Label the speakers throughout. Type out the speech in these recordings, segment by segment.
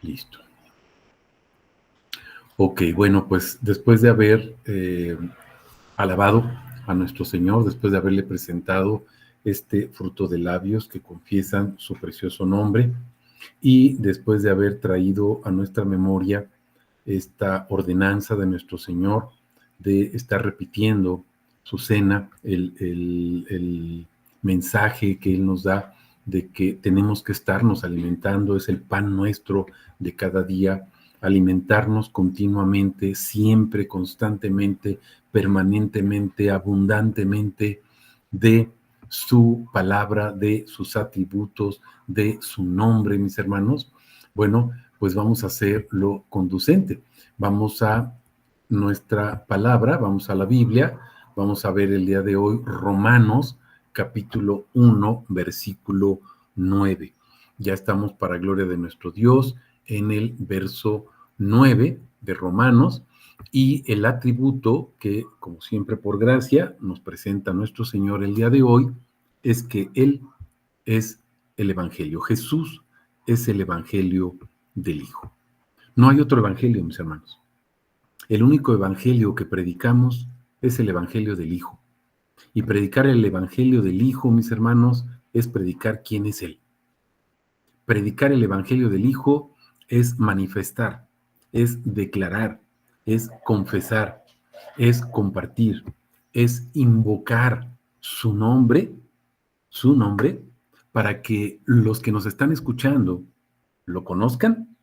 Speaker 1: Listo. Ok, bueno, pues después de haber alabado a nuestro Señor, después de haberle presentado este fruto de labios que confiesan su precioso nombre, y después de haber traído a nuestra memoria esta ordenanza de nuestro Señor de estar repitiendo su cena, el mensaje que Él nos da de que tenemos que estarnos alimentando, es el pan nuestro de cada día, alimentarnos continuamente, siempre, constantemente, permanentemente, abundantemente de su palabra, de sus atributos, de su nombre, mis hermanos. Bueno, pues vamos a hacer lo conducente. Vamos a nuestra palabra, vamos a la Biblia, vamos a ver el día de hoy Romanos capítulo 1, versículo 9. Ya estamos para gloria de nuestro Dios en el verso 9 de Romanos, y el atributo que, como siempre por gracia, nos presenta nuestro Señor el día de hoy es que Él es el Evangelio. Jesús es el Evangelio del Hijo. No hay otro Evangelio, mis hermanos. El único Evangelio que predicamos es el Evangelio del Hijo. Y predicar el Evangelio del Hijo, mis hermanos, es predicar quién es Él. Predicar el Evangelio del Hijo es manifestar, es declarar, es confesar, es compartir, es invocar su nombre, para que los que nos están escuchando lo conozcan,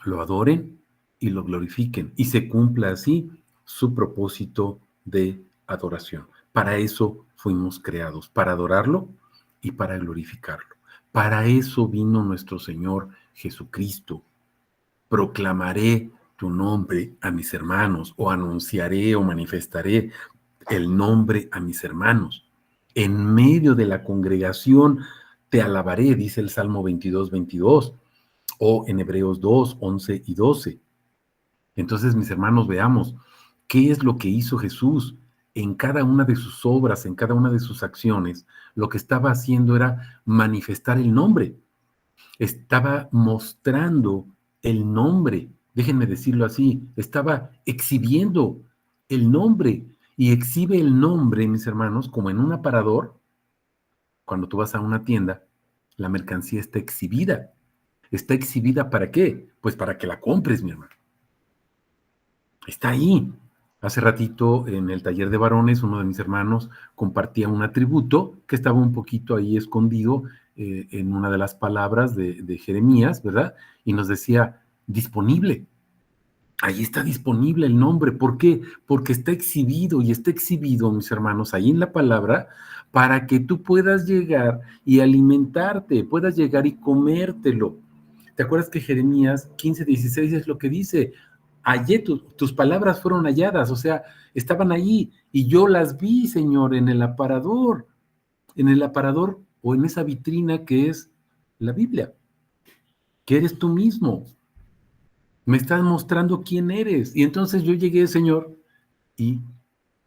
Speaker 1: lo adoren y lo glorifiquen, y se cumpla así su propósito de adoración. Para eso fuimos creados, para adorarlo y para glorificarlo. Para eso vino nuestro Señor Jesucristo. Proclamaré tu nombre a mis hermanos, o anunciaré o manifestaré el nombre a mis hermanos. En medio de la congregación te alabaré, dice el Salmo 22:22, o en Hebreos 2:11 y 12. Entonces, mis hermanos, veamos qué es lo que hizo Jesús en cada una de sus obras, en cada una de sus acciones. Lo que estaba haciendo era manifestar el nombre. Estaba mostrando el nombre, déjenme decirlo así, estaba exhibiendo el nombre, y exhibe el nombre, mis hermanos, como en un aparador. Cuando tú vas a una tienda, la mercancía está exhibida. ¿Está exhibida para qué? Pues para que la compres, mi hermano. Está ahí. Hace ratito en el taller de varones, uno de mis hermanos compartía un atributo que estaba un poquito ahí escondido en una de las palabras de Jeremías, ¿verdad? Y nos decía, disponible. Ahí está disponible el nombre. ¿Por qué? Porque está exhibido, y está exhibido, mis hermanos, ahí en la palabra, para que tú puedas llegar y alimentarte, puedas llegar y comértelo. ¿Te acuerdas que Jeremías 15:16 es lo que dice? Hallé tus palabras fueron halladas, o sea, estaban ahí y yo las vi, Señor, en el aparador o en esa vitrina que es la Biblia, que eres tú mismo. Me estás mostrando quién eres. Y entonces yo llegué, Señor, y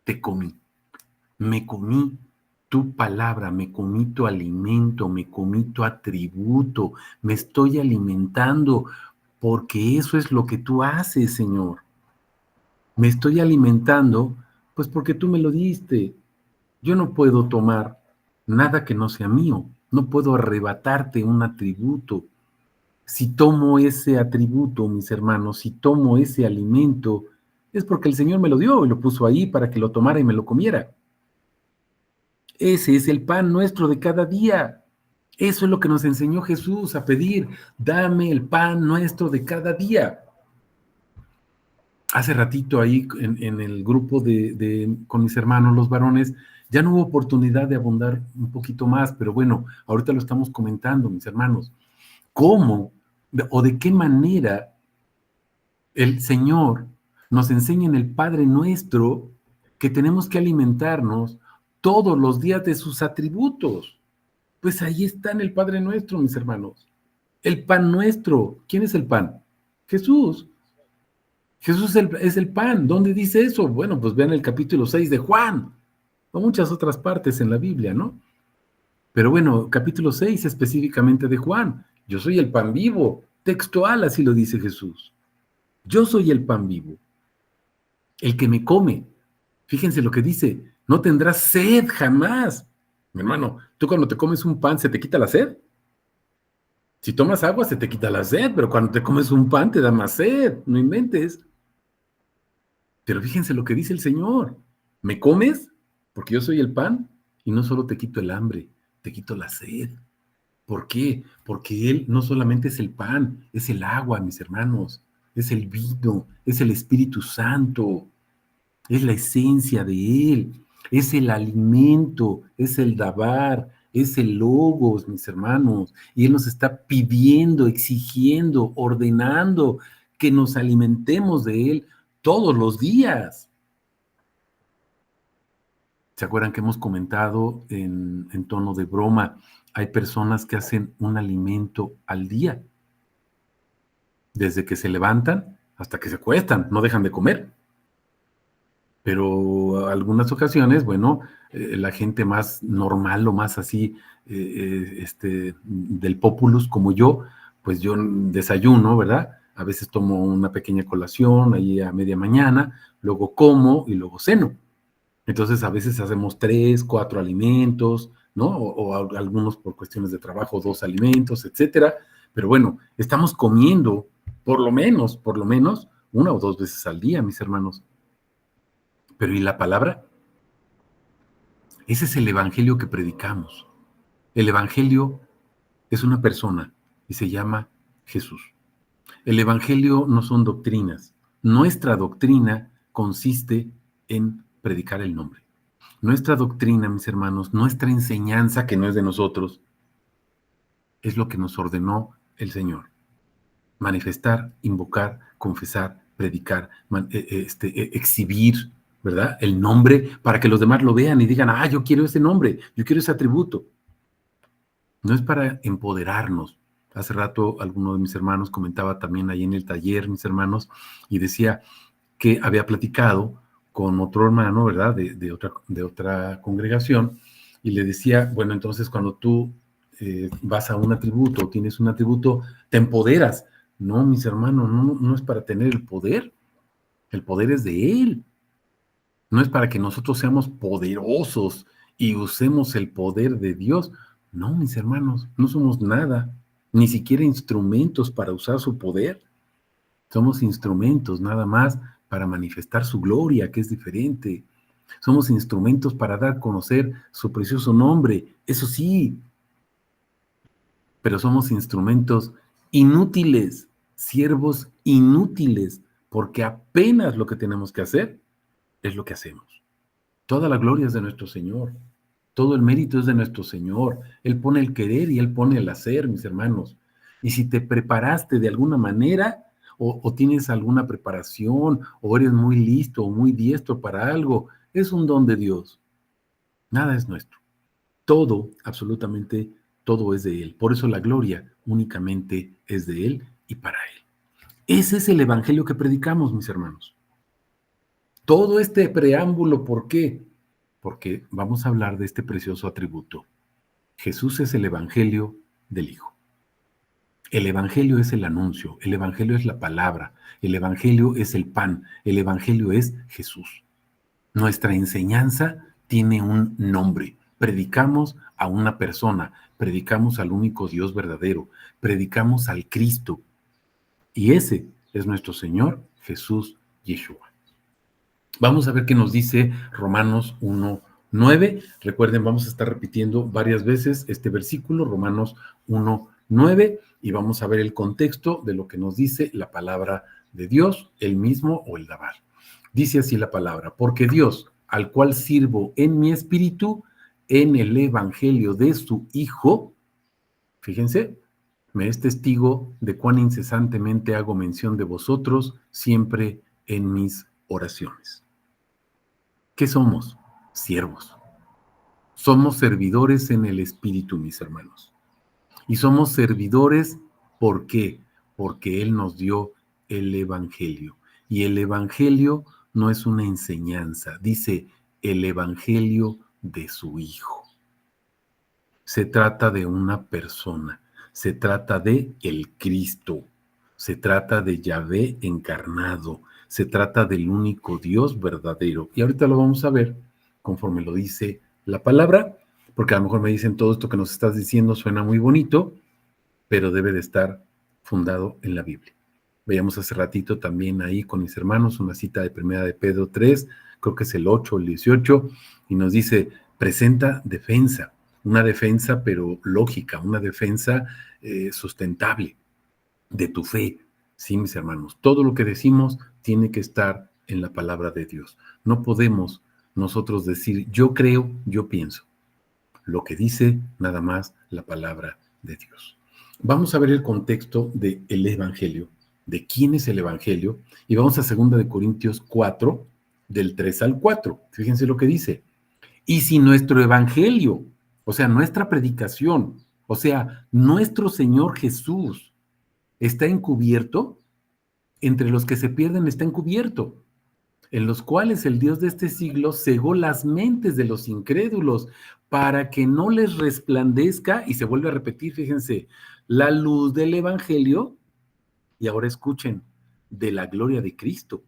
Speaker 1: te comí. Me comí tu palabra, me comí tu alimento, me comí tu atributo, me estoy alimentando, porque eso es lo que tú haces, Señor. Me estoy alimentando, pues porque tú me lo diste. Yo no puedo tomar nada que no sea mío, no puedo arrebatarte un atributo. Si tomo ese atributo, mis hermanos, si tomo ese alimento, es porque el Señor me lo dio y lo puso ahí para que lo tomara y me lo comiera. Ese es el pan nuestro de cada día. Eso es lo que nos enseñó Jesús a pedir. Dame el pan nuestro de cada día. Hace ratito ahí en el grupo con mis hermanos, los varones, ya no hubo oportunidad de abundar un poquito más, pero bueno, ahorita lo estamos comentando, mis hermanos. ¿Cómo o de qué manera el Señor nos enseña en el Padre Nuestro que tenemos que alimentarnos todos los días de sus atributos? Pues ahí está en el Padre Nuestro, mis hermanos. El pan nuestro. ¿Quién es el pan? Jesús. Jesús es el pan. ¿Dónde dice eso? Bueno, pues vean el capítulo 6 de Juan, o muchas otras partes en la Biblia, ¿no? Pero bueno, capítulo 6 específicamente de Juan. Yo soy el pan vivo. Textual, así lo dice Jesús. Yo soy el pan vivo. El que me come, fíjense lo que dice, no tendrás sed jamás. Mi hermano, tú cuando te comes un pan, ¿se te quita la sed? Si tomas agua, se te quita la sed, pero cuando te comes un pan, te da más sed. No inventes. Pero fíjense lo que dice el Señor. ¿Me comes? Porque yo soy el pan y no solo te quito el hambre, te quito la sed. ¿Por qué? Porque Él no solamente es el pan, es el agua, mis hermanos, es el vino, es el Espíritu Santo, es la esencia de Él, es el alimento, es el dabar, es el logos, mis hermanos, y Él nos está pidiendo, exigiendo, ordenando que nos alimentemos de Él todos los días. ¿Se acuerdan que hemos comentado en tono de broma? Hay personas que hacen un alimento al día, desde que se levantan hasta que se acuestan, no dejan de comer. Pero algunas ocasiones, bueno, la gente más normal o más así, del populus como yo, pues yo desayuno, ¿verdad? A veces tomo una pequeña colación ahí a media mañana, luego como y luego ceno. Entonces a veces hacemos 3, 4 alimentos, ¿no? O algunos por cuestiones de trabajo, 2 alimentos, etcétera. Pero bueno, estamos comiendo por lo menos, 1 o 2 veces al día, mis hermanos. Pero ¿y la palabra? Ese es el evangelio que predicamos. El evangelio es una persona y se llama Jesús. El evangelio no son doctrinas. Nuestra doctrina consiste en predicar el nombre. Nuestra doctrina, mis hermanos, nuestra enseñanza, que no es de nosotros, es lo que nos ordenó el Señor. Manifestar, invocar, confesar, predicar, exhibir, ¿verdad? El nombre para que los demás lo vean y digan, ah, yo quiero ese nombre, yo quiero ese atributo. No es para empoderarnos. Hace rato alguno de mis hermanos comentaba también ahí en el taller, mis hermanos, y decía que había platicado con otro hermano, ¿verdad? De otra congregación, y le decía, bueno, entonces cuando tú vas a un atributo, tienes un atributo, te empoderas. No, mis hermanos, no es para tener el poder es de Él. No es para que nosotros seamos poderosos y usemos el poder de Dios. No, mis hermanos, no somos nada, ni siquiera instrumentos para usar su poder. Somos instrumentos nada más para manifestar su gloria, que es diferente. Somos instrumentos para dar a conocer su precioso nombre, eso sí, pero somos instrumentos inútiles, siervos inútiles, porque apenas lo que tenemos que hacer es lo que hacemos. Toda la gloria es de nuestro Señor. Todo el mérito es de nuestro Señor. Él pone el querer y Él pone el hacer, mis hermanos. Y si te preparaste de alguna manera, o tienes alguna preparación, o eres muy listo o muy diestro para algo, es un don de Dios. Nada es nuestro. Todo, absolutamente todo es de Él. Por eso la gloria únicamente es de Él y para Él. Ese es el evangelio que predicamos, mis hermanos. Todo este preámbulo, ¿por qué? Porque vamos a hablar de este precioso atributo. Jesús es el evangelio del Hijo. El evangelio es el anuncio, el evangelio es la palabra, el evangelio es el pan, el evangelio es Jesús. Nuestra enseñanza tiene un nombre. Predicamos a una persona, predicamos al único Dios verdadero, predicamos al Cristo. Y ese es nuestro Señor Jesús Yeshua. Vamos a ver qué nos dice Romanos 1:9. Recuerden, vamos a estar repitiendo varias veces este versículo, Romanos 1:9, y vamos a ver el contexto de lo que nos dice la palabra de Dios, el mismo o el Dabar. Dice así la palabra, porque Dios, al cual sirvo en mi espíritu, en el evangelio de su Hijo, fíjense, me es testigo de cuán incesantemente hago mención de vosotros siempre en mis oraciones. ¿Qué somos? Siervos. Somos servidores en el Espíritu, mis hermanos. Y somos servidores, ¿por qué? Porque Él nos dio el Evangelio. Y el Evangelio no es una enseñanza, dice el Evangelio de su Hijo. Se trata de una persona, se trata de el Cristo. Se trata de Yahvé encarnado. Se trata del único Dios verdadero. Y ahorita lo vamos a ver conforme lo dice la palabra, porque a lo mejor me dicen todo esto que nos estás diciendo suena muy bonito, pero debe de estar fundado en la Biblia. Veíamos hace ratito también ahí con mis hermanos una cita de Primera de Pedro 3, creo que es el 8 o el 18, y nos dice, presenta defensa, una defensa pero lógica, una defensa sustentable de tu fe. Sí, mis hermanos, todo lo que decimos tiene que estar en la palabra de Dios. No podemos nosotros decir, yo creo, yo pienso. Lo que dice nada más la palabra de Dios. Vamos a ver el contexto del Evangelio, de quién es el Evangelio, y vamos a 2 Corintios 4, del 3 al 4. Fíjense lo que dice. Y si nuestro Evangelio, o sea, nuestra predicación, o sea, nuestro Señor Jesús está encubierto, entre los que se pierden está encubierto, en los cuales el Dios de este siglo cegó las mentes de los incrédulos para que no les resplandezca, y se vuelve a repetir, fíjense, la luz del Evangelio, y ahora escuchen, de la gloria de Cristo,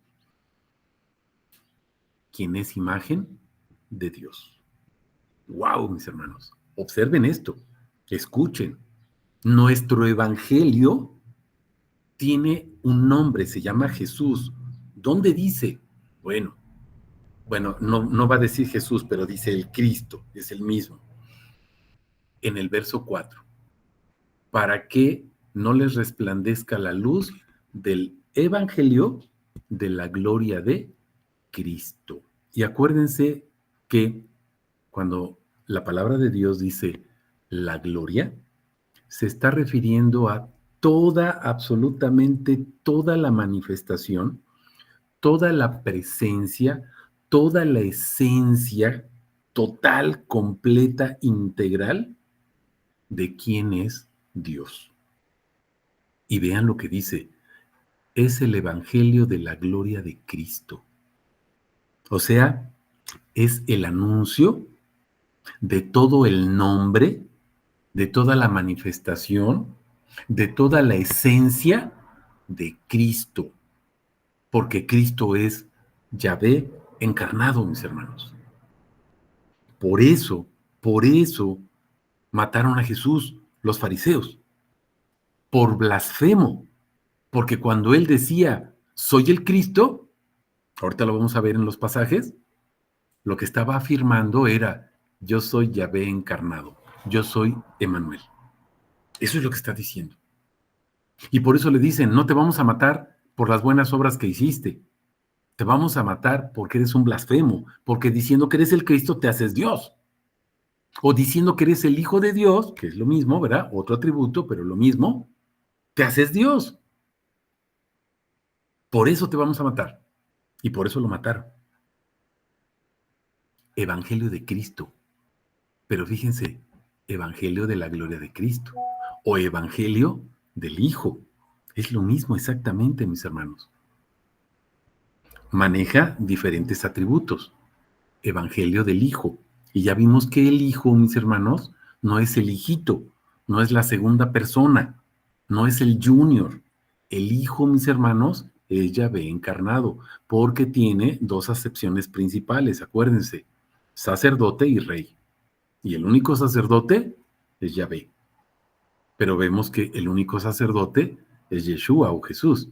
Speaker 1: quien es imagen de Dios. ¡Wow, mis hermanos! Observen esto, escuchen. Nuestro Evangelio tiene un nombre, se llama Jesús. ¿Dónde dice? Bueno, no va a decir Jesús, pero dice el Cristo, es el mismo. En el verso 4, para que no les resplandezca la luz del Evangelio de la gloria de Cristo. Y acuérdense que cuando la palabra de Dios dice la gloria, se está refiriendo a toda, absolutamente toda la manifestación, toda la presencia, toda la esencia total, completa, integral de quién es Dios. Y vean lo que dice, es el Evangelio de la gloria de Cristo. O sea, es el anuncio de todo el nombre, de toda la manifestación, de toda la esencia de Cristo. Porque Cristo es Yahvé encarnado, mis hermanos. Por eso mataron a Jesús los fariseos, por blasfemo, porque cuando él decía, soy el Cristo, ahorita lo vamos a ver en los pasajes, lo que estaba afirmando era, yo soy Yahvé encarnado, yo soy Emmanuel. Eso es lo que está diciendo. Y por eso le dicen, no te vamos a matar por las buenas obras que hiciste, te vamos a matar porque eres un blasfemo, porque diciendo que eres el Cristo te haces Dios. O diciendo que eres el Hijo de Dios, que es lo mismo, ¿verdad? Otro atributo, pero lo mismo, te haces Dios. Por eso te vamos a matar. Y por eso lo mataron. Evangelio de Cristo. Pero fíjense, Evangelio de la gloria de Cristo. O Evangelio del Hijo. Es lo mismo exactamente, mis hermanos. Maneja diferentes atributos. Evangelio del Hijo. Y ya vimos que el Hijo, mis hermanos, no es el hijito, no es la segunda persona, no es el junior. El Hijo, mis hermanos, es Yahvé encarnado, porque tiene dos acepciones principales, acuérdense, sacerdote y rey. Y el único sacerdote es Yahvé. Pero vemos que el único sacerdote es Yeshua o Jesús.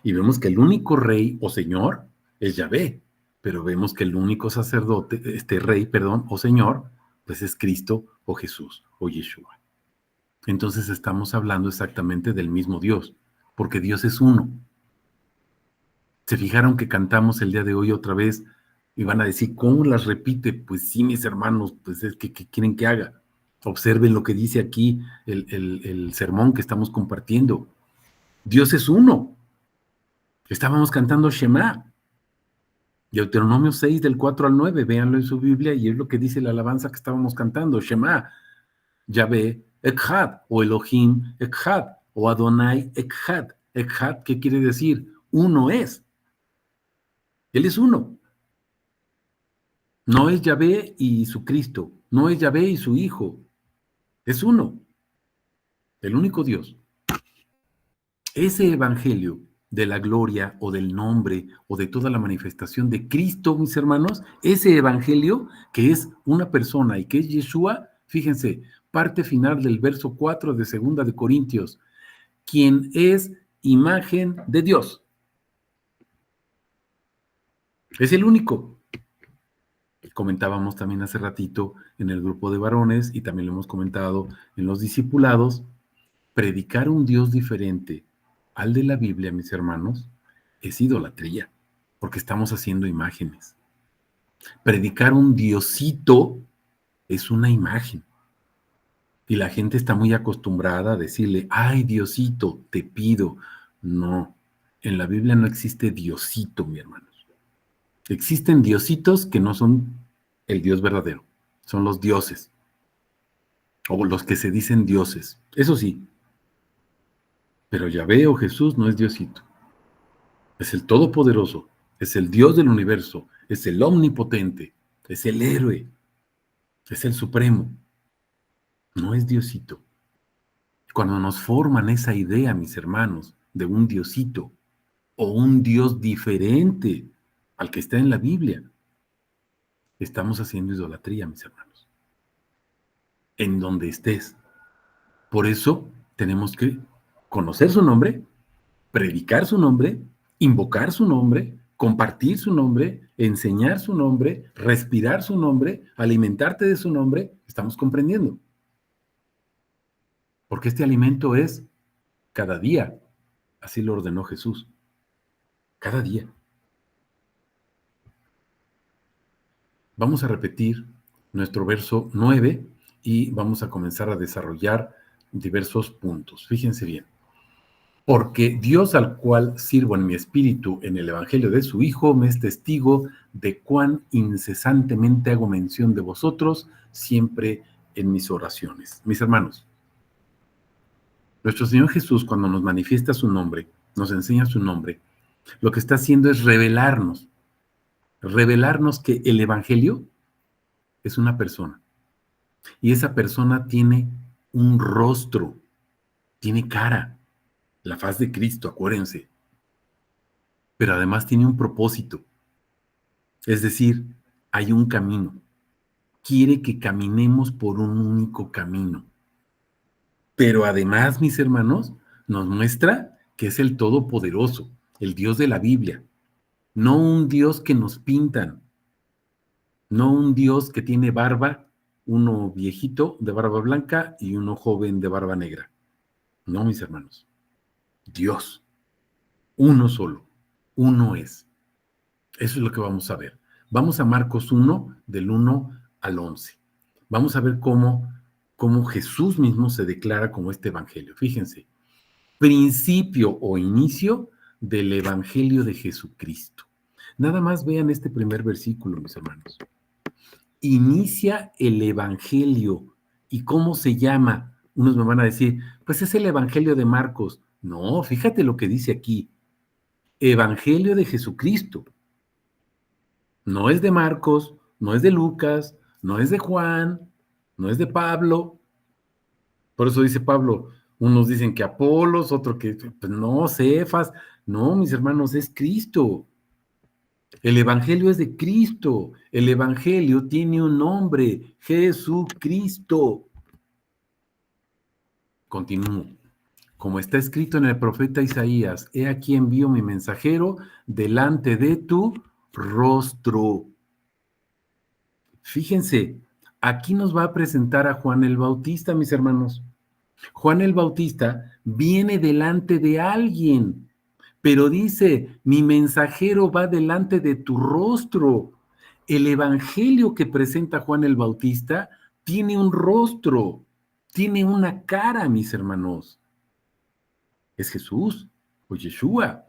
Speaker 1: Y vemos que el único rey o señor es Yahvé. Pero vemos que el único sacerdote, rey, o señor, pues es Cristo o Jesús o Yeshua. Entonces estamos hablando exactamente del mismo Dios, porque Dios es uno. ¿Se fijaron que cantamos el día de hoy otra vez y van a decir, ¿cómo las repite? Pues sí, mis hermanos, pues es que ¿qué quieren que haga? Observen lo que dice aquí el sermón que estamos compartiendo. Dios es uno. Estábamos cantando Shema. Deuteronomio 6, del 4 al 9, véanlo en su Biblia, y es lo que dice la alabanza que estábamos cantando, Shema, Yahvé Echad, o Elohim Echad, o Adonai Echad. Echad, ¿qué quiere decir? Uno es. Él es uno. No es Yahvé y su Cristo, no es Yahvé y su Hijo, es uno, el único Dios. Ese evangelio de la gloria o del nombre o de toda la manifestación de Cristo, mis hermanos, ese evangelio que es una persona y que es Yeshua, fíjense, parte final del verso 4 de Segunda de Corintios, quien es imagen de Dios. Es el único. Comentábamos también hace ratito en el grupo de varones y también lo hemos comentado en los discipulados, predicar un Dios diferente al de la Biblia, mis hermanos, es idolatría, porque estamos haciendo imágenes. Predicar un Diosito es una imagen. Y la gente está muy acostumbrada a decirle, ay, Diosito, te pido. No, en la Biblia no existe Diosito, mi hermanos. Existen diositos que no son el Dios verdadero, son los dioses, o los que se dicen dioses. Eso sí, pero Yahvé o Jesús no es Diosito. Es el Todopoderoso, es el Dios del universo, es el omnipotente, es el héroe, es el supremo. No es Diosito. Cuando nos forman esa idea, mis hermanos, de un Diosito o un Dios diferente al que está en la Biblia, estamos haciendo idolatría, mis hermanos. En donde estés. Por eso tenemos que conocer su nombre, predicar su nombre, invocar su nombre, compartir su nombre, enseñar su nombre, respirar su nombre, alimentarte de su nombre. Estamos comprendiendo. Porque este alimento es cada día. Así lo ordenó Jesús. Cada día. Vamos a repetir nuestro verso 9 y vamos a comenzar a desarrollar diversos puntos. Fíjense bien. Porque Dios al cual sirvo en mi espíritu en el evangelio de su Hijo me es testigo de cuán incesantemente hago mención de vosotros siempre en mis oraciones. Mis hermanos, nuestro Señor Jesús cuando nos manifiesta su nombre, nos enseña su nombre, lo que está haciendo es revelarnos que el evangelio es una persona y esa persona tiene un rostro, tiene cara, la faz de Cristo, acuérdense, pero además tiene un propósito. Es decir, hay un camino. Quiere que caminemos por un único camino. Pero además, mis hermanos, nos muestra que es el Todopoderoso, el Dios de la Biblia. No un Dios que nos pintan. No un Dios que tiene barba, uno viejito de barba blanca y uno joven de barba negra. No, mis hermanos. Dios. Uno solo. Uno es. Eso es lo que vamos a ver. Vamos a Marcos 1, del 1 al 11. Vamos a ver cómo Jesús mismo se declara como este evangelio. Fíjense, principio o inicio del evangelio de Jesucristo. Nada más vean este primer versículo, mis hermanos. Inicia el evangelio. ¿Y cómo se llama? Unos me van a decir, pues es el evangelio de Marcos. No, fíjate lo que dice aquí. Evangelio de Jesucristo. No es de Marcos, no es de Lucas, no es de Juan, no es de Pablo. Por eso dice Pablo, unos dicen que Apolos, otro que, pues no, Cefas. No, mis hermanos, es Cristo. El Evangelio es de Cristo. El Evangelio tiene un nombre, Jesucristo. Continúo. Como está escrito en el profeta Isaías, he aquí envío mi mensajero delante de tu rostro. Fíjense, aquí nos va a presentar a Juan el Bautista, mis hermanos. Juan el Bautista viene delante de alguien, pero dice, mi mensajero va delante de tu rostro. El evangelio que presenta Juan el Bautista tiene un rostro, tiene una cara, mis hermanos. Es Jesús o Yeshua,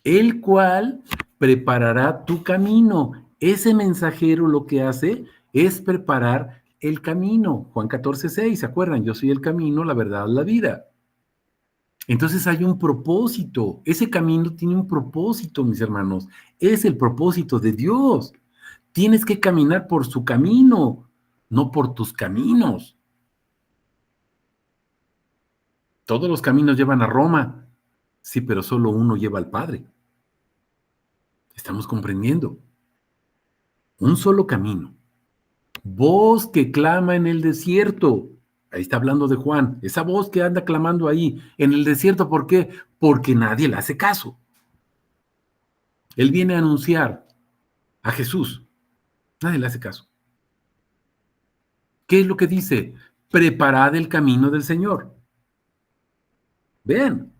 Speaker 1: el cual preparará tu camino. Ese mensajero lo que hace es preparar el camino. Juan 14:6, ¿se acuerdan? Yo soy el camino, la verdad, la vida. Entonces hay un propósito. Ese camino tiene un propósito, mis hermanos. Es el propósito de Dios. Tienes que caminar por su camino, no por tus caminos. Todos los caminos llevan a Roma. Sí, pero solo uno lleva al Padre. Estamos comprendiendo. Un solo camino. Voz que clama en el desierto. Ahí está hablando de Juan. Esa voz que anda clamando ahí en el desierto, ¿por qué? Porque nadie le hace caso. Él viene a anunciar a Jesús. Nadie le hace caso. ¿Qué es lo que dice? Preparad el camino del Señor. Vean,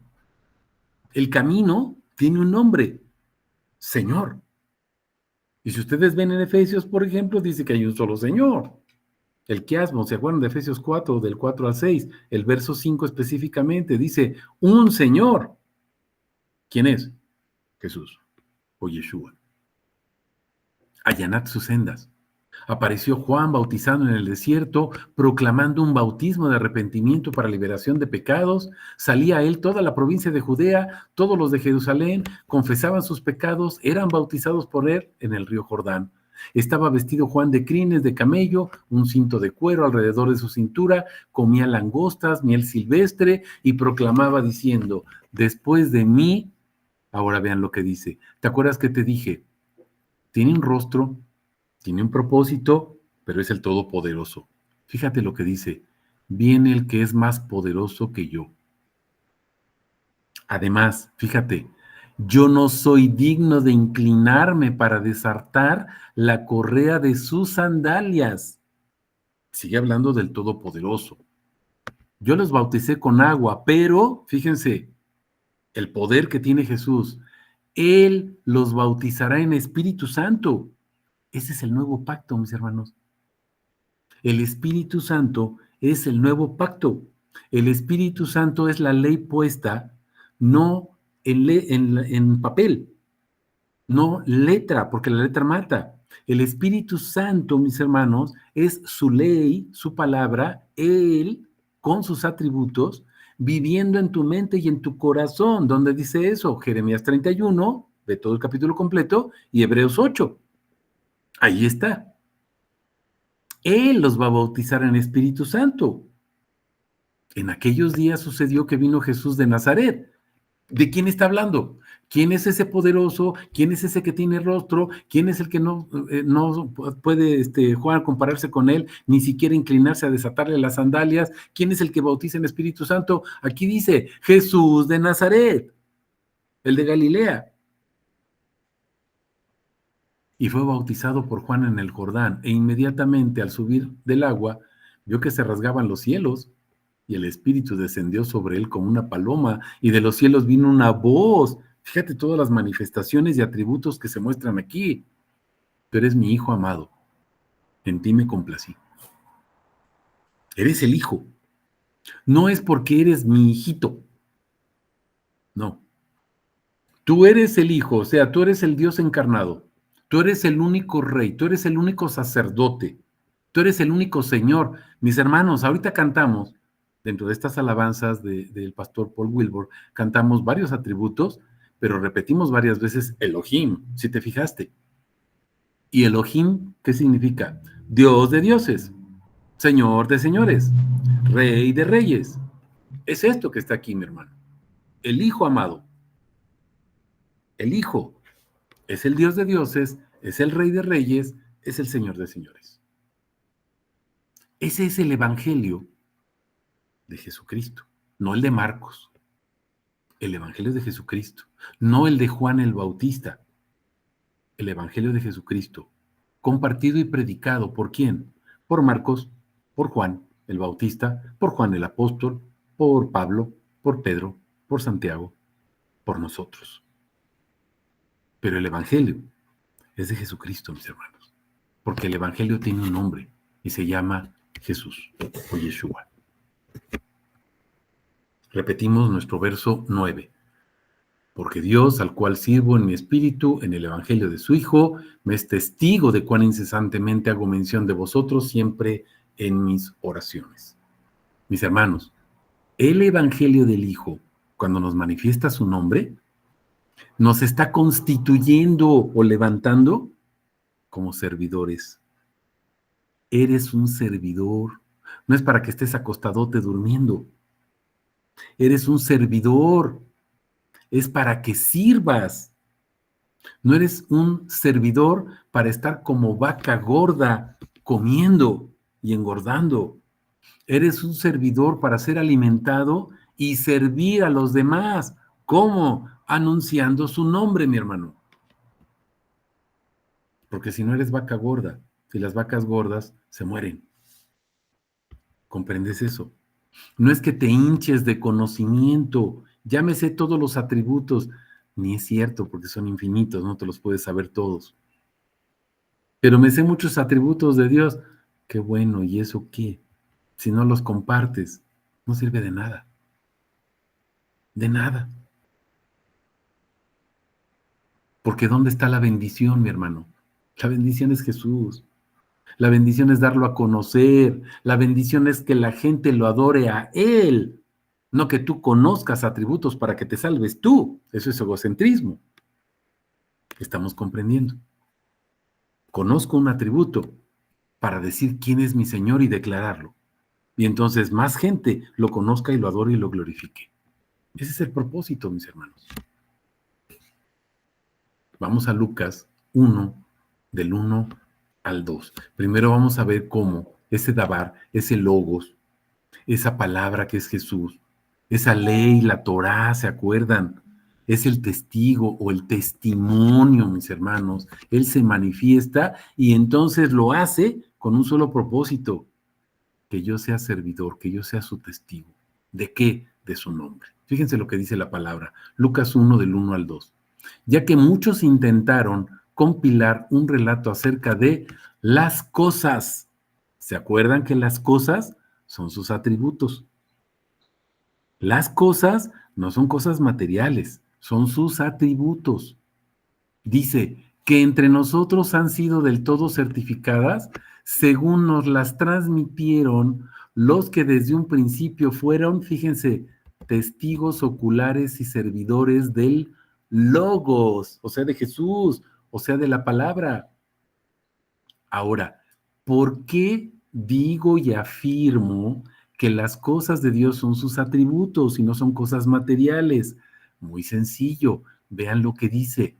Speaker 1: el camino tiene un nombre, Señor. Y si ustedes ven en Efesios, por ejemplo, dice que hay un solo Señor. El quiasmo, ¿se acuerdan de Efesios 4, del 4 al 6? El verso 5 específicamente dice, un Señor. ¿Quién es? Jesús o Yeshua. Allanad sus sendas. Apareció Juan bautizando en el desierto, proclamando un bautismo de arrepentimiento para liberación de pecados. Salía a él toda la provincia de Judea, todos los de Jerusalén, confesaban sus pecados, eran bautizados por él en el río Jordán. Estaba vestido Juan de crines de camello, un cinto de cuero alrededor de su cintura, comía langostas, miel silvestre y proclamaba diciendo, después de mí, ahora vean lo que dice. ¿Te acuerdas que te dije? Tiene un rostro, tiene un propósito, pero es el Todopoderoso. Fíjate lo que dice, viene el que es más poderoso que yo. Además, fíjate, yo no soy digno de inclinarme para desatar la correa de sus sandalias. Sigue hablando del Todopoderoso. Yo los bauticé con agua, pero, fíjense, el poder que tiene Jesús, Él los bautizará en Espíritu Santo. Ese es el nuevo pacto, mis hermanos. El Espíritu Santo es el nuevo pacto. El Espíritu Santo es la ley puesta, no en papel, no letra, porque la letra mata. El Espíritu Santo, mis hermanos, es su ley, su palabra, Él, con sus atributos, viviendo en tu mente y en tu corazón. ¿Dónde dice eso? Jeremías 31, ve todo el capítulo completo, y Hebreos 8. Ahí está. Él los va a bautizar en Espíritu Santo. En aquellos días sucedió que vino Jesús de Nazaret. ¿De quién está hablando? ¿Quién es ese poderoso? ¿Quién es ese que tiene rostro? ¿Quién es el que no puede Juan compararse con él, ni siquiera inclinarse a desatarle las sandalias? ¿Quién es el que bautiza en Espíritu Santo? Aquí dice Jesús de Nazaret, el de Galilea. Y fue bautizado por Juan en el Jordán, e inmediatamente al subir del agua, vio que se rasgaban los cielos, y el Espíritu descendió sobre él como una paloma, y de los cielos vino una voz. Fíjate todas las manifestaciones y atributos que se muestran aquí. Tú eres mi Hijo amado, en ti me complací. Eres el Hijo. No es porque eres mi hijito. No. Tú eres el Hijo, o sea, tú eres el Dios encarnado. Tú eres el único Rey, tú eres el único sacerdote. Tú eres el único Señor. Mis hermanos, ahorita cantamos, dentro de estas alabanzas del pastor Paul Wilbur, cantamos varios atributos, pero repetimos varias veces Elohim, si te fijaste. ¿Y Elohim qué significa? Dios de dioses, Señor de señores, Rey de reyes. Es esto que está aquí, mi hermano. El Hijo amado. El Hijo es el Dios de dioses, es el Rey de reyes, es el Señor de señores. Ese es el Evangelio de Jesucristo, no el de Marcos. El Evangelio de Jesucristo, no el de Juan el Bautista. El Evangelio de Jesucristo, compartido y predicado ¿por quién? Por Marcos, por Juan el Bautista, por Juan el Apóstol, por Pablo, por Pedro, por Santiago, por nosotros. Pero el Evangelio es de Jesucristo, mis hermanos, porque el Evangelio tiene un nombre y se llama Jesús o Yeshua. Repetimos nuestro verso 9. Porque Dios, al cual sirvo en mi espíritu, en el Evangelio de su Hijo, me es testigo de cuán incesantemente hago mención de vosotros siempre en mis oraciones. Mis hermanos, el Evangelio del Hijo, cuando nos manifiesta su nombre, nos está constituyendo o levantando como servidores. Eres un servidor. No es para que estés acostadote durmiendo. Eres un servidor. Es para que sirvas. No eres un servidor para estar como vaca gorda, comiendo y engordando. Eres un servidor para ser alimentado y servir a los demás. ¿Cómo? Anunciando su nombre, mi hermano. Porque si no eres vaca gorda, si las vacas gordas se mueren. ¿Comprendes eso? No es que te hinches de conocimiento, llámese todos los atributos, ni es cierto porque son infinitos, no te los puedes saber todos. Pero me sé muchos atributos de Dios. Qué bueno, ¿y eso qué? Si no los compartes, no sirve de nada. De nada. Porque ¿dónde está la bendición, mi hermano? La bendición es Jesús. La bendición es darlo a conocer. La bendición es que la gente lo adore a Él. No que tú conozcas atributos para que te salves tú. Eso es egocentrismo. Estamos comprendiendo. Conozco un atributo para decir quién es mi Señor y declararlo. Y entonces más gente lo conozca y lo adore y lo glorifique. Ese es el propósito, mis hermanos. Vamos a Lucas 1, del 1 al 2. Primero vamos a ver cómo ese dabar, ese logos, esa palabra que es Jesús, esa ley, la Torá, ¿se acuerdan? Es el testigo o el testimonio, mis hermanos. Él se manifiesta y entonces lo hace con un solo propósito, que yo sea servidor, que yo sea su testigo. ¿De qué? De su nombre. Fíjense lo que dice la palabra. Lucas 1, del 1 al 2. Ya que muchos intentaron compilar un relato acerca de las cosas. ¿Se acuerdan que las cosas son sus atributos? Las cosas no son cosas materiales, son sus atributos. Dice que entre nosotros han sido del todo certificadas según nos las transmitieron los que desde un principio fueron, fíjense, testigos oculares y servidores del Logos, o sea, de Jesús, o sea, de la palabra. Ahora, ¿por qué digo y afirmo que las cosas de Dios son sus atributos y no son cosas materiales? Muy sencillo, vean lo que dice.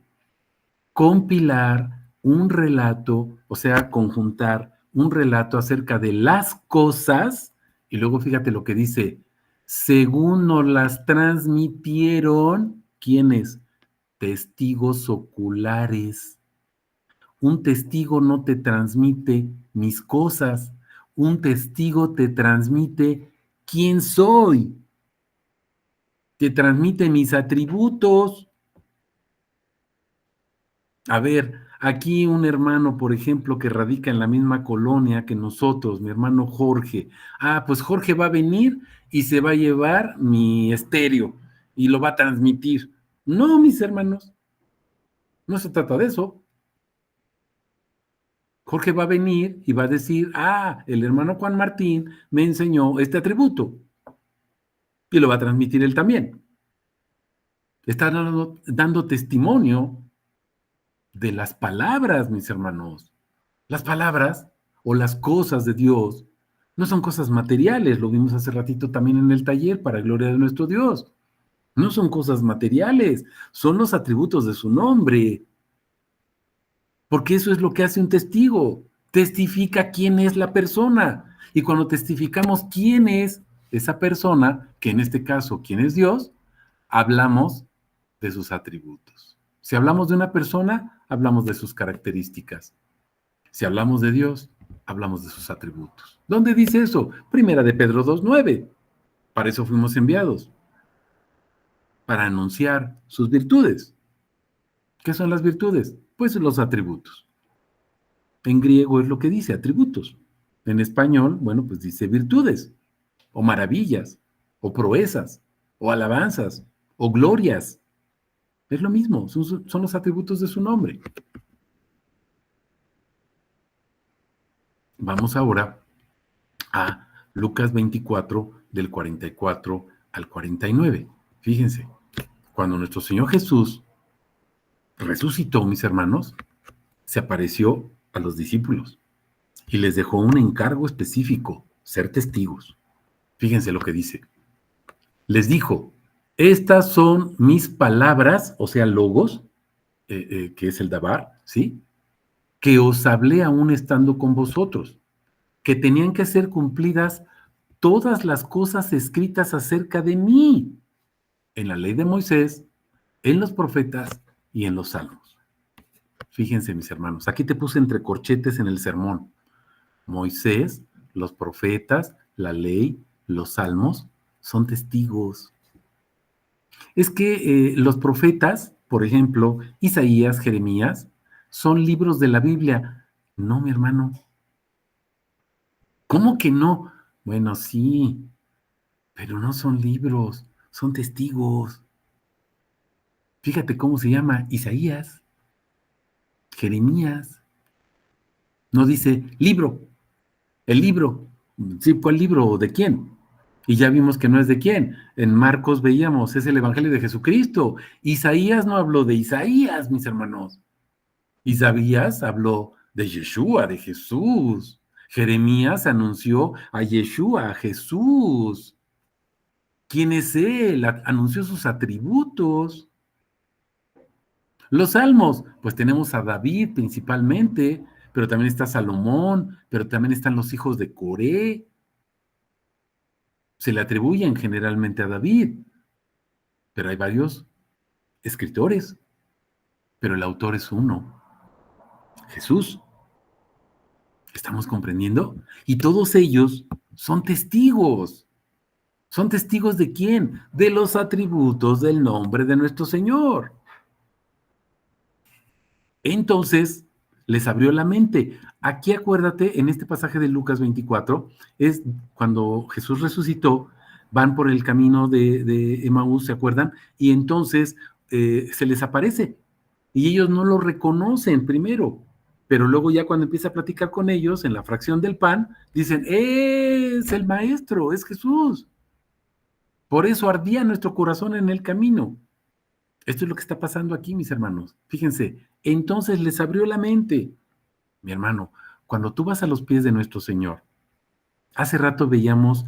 Speaker 1: Compilar un relato, o sea, conjuntar un relato acerca de las cosas, y luego fíjate lo que dice, según nos las transmitieron, ¿quiénes? Testigos oculares. Un testigo no te transmite mis cosas, un testigo te transmite quién soy, te transmite mis atributos. A ver, aquí un hermano, por ejemplo, que radica en la misma colonia que nosotros, mi hermano Jorge. Ah, pues Jorge va a venir y se va a llevar mi estéreo y lo va a transmitir. No, mis hermanos, no se trata de eso. Jorge va a venir y va a decir, ah, el hermano Juan Martín me enseñó este atributo y lo va a transmitir él también. Está dando testimonio de las palabras, mis hermanos. Las palabras o las cosas de Dios no son cosas materiales, lo vimos hace ratito también en el taller, para gloria de nuestro Dios. No son cosas materiales, son los atributos de su nombre, porque eso es lo que hace un testigo, testifica quién es la persona. Y cuando testificamos quién es esa persona, que en este caso, quién es Dios, hablamos de sus atributos. Si hablamos de una persona, hablamos de sus características. Si hablamos de Dios, hablamos de sus atributos. ¿Dónde dice eso? Primera de Pedro 2:9. Para eso fuimos enviados, para anunciar sus virtudes. ¿Qué son las virtudes? Pues los atributos. En griego es lo que dice, atributos. En español, bueno, pues dice virtudes, o maravillas, o proezas, o alabanzas, o glorias. Es lo mismo, son los atributos de su nombre. Vamos ahora a Lucas 24, del 44 al 49. Fíjense, cuando nuestro Señor Jesús resucitó, mis hermanos, se apareció a los discípulos y les dejó un encargo específico, ser testigos. Fíjense lo que dice. Les dijo, estas son mis palabras, o sea, logos, que es el Dabar, ¿sí? Que os hablé aún estando con vosotros, que tenían que ser cumplidas todas las cosas escritas acerca de mí, en la ley de Moisés, en los profetas y en los salmos. Fíjense, mis hermanos, aquí te puse entre corchetes en el sermón. Moisés, los profetas, la ley, los salmos, son testigos. Es que los profetas, por ejemplo, Isaías, Jeremías, son libros de la Biblia. No, mi hermano. ¿Cómo que no? Bueno, sí, pero no son libros, son testigos. Fíjate cómo se llama Isaías, Jeremías. No dice libro, el libro. Sí, ¿cuál libro? ¿De quién? Y ya vimos que no es de quién. En Marcos veíamos, es el Evangelio de Jesucristo. Isaías no habló de Isaías, mis hermanos. Isaías habló de Yeshua, de Jesús. Jeremías anunció a Yeshua, a Jesús. ¿Quién es él? Anunció sus atributos. Los salmos, pues tenemos a David principalmente, pero también está Salomón, pero también están los hijos de Coré. Se le atribuyen generalmente a David, pero hay varios escritores, pero el autor es uno, Jesús. ¿Estamos comprendiendo? Y todos ellos son testigos. ¿Son testigos de quién? De los atributos del nombre de nuestro Señor. Entonces, les abrió la mente. Aquí acuérdate, en este pasaje de Lucas 24, es cuando Jesús resucitó, van por el camino de Emaús, ¿se acuerdan? Y entonces se les aparece y ellos no lo reconocen primero, pero luego ya cuando empieza a platicar con ellos en la fracción del pan, dicen, es el maestro, es Jesús. Por eso ardía nuestro corazón en el camino. Esto es lo que está pasando aquí, mis hermanos. Fíjense, entonces les abrió la mente. Mi hermano, cuando tú vas a los pies de nuestro Señor, hace rato veíamos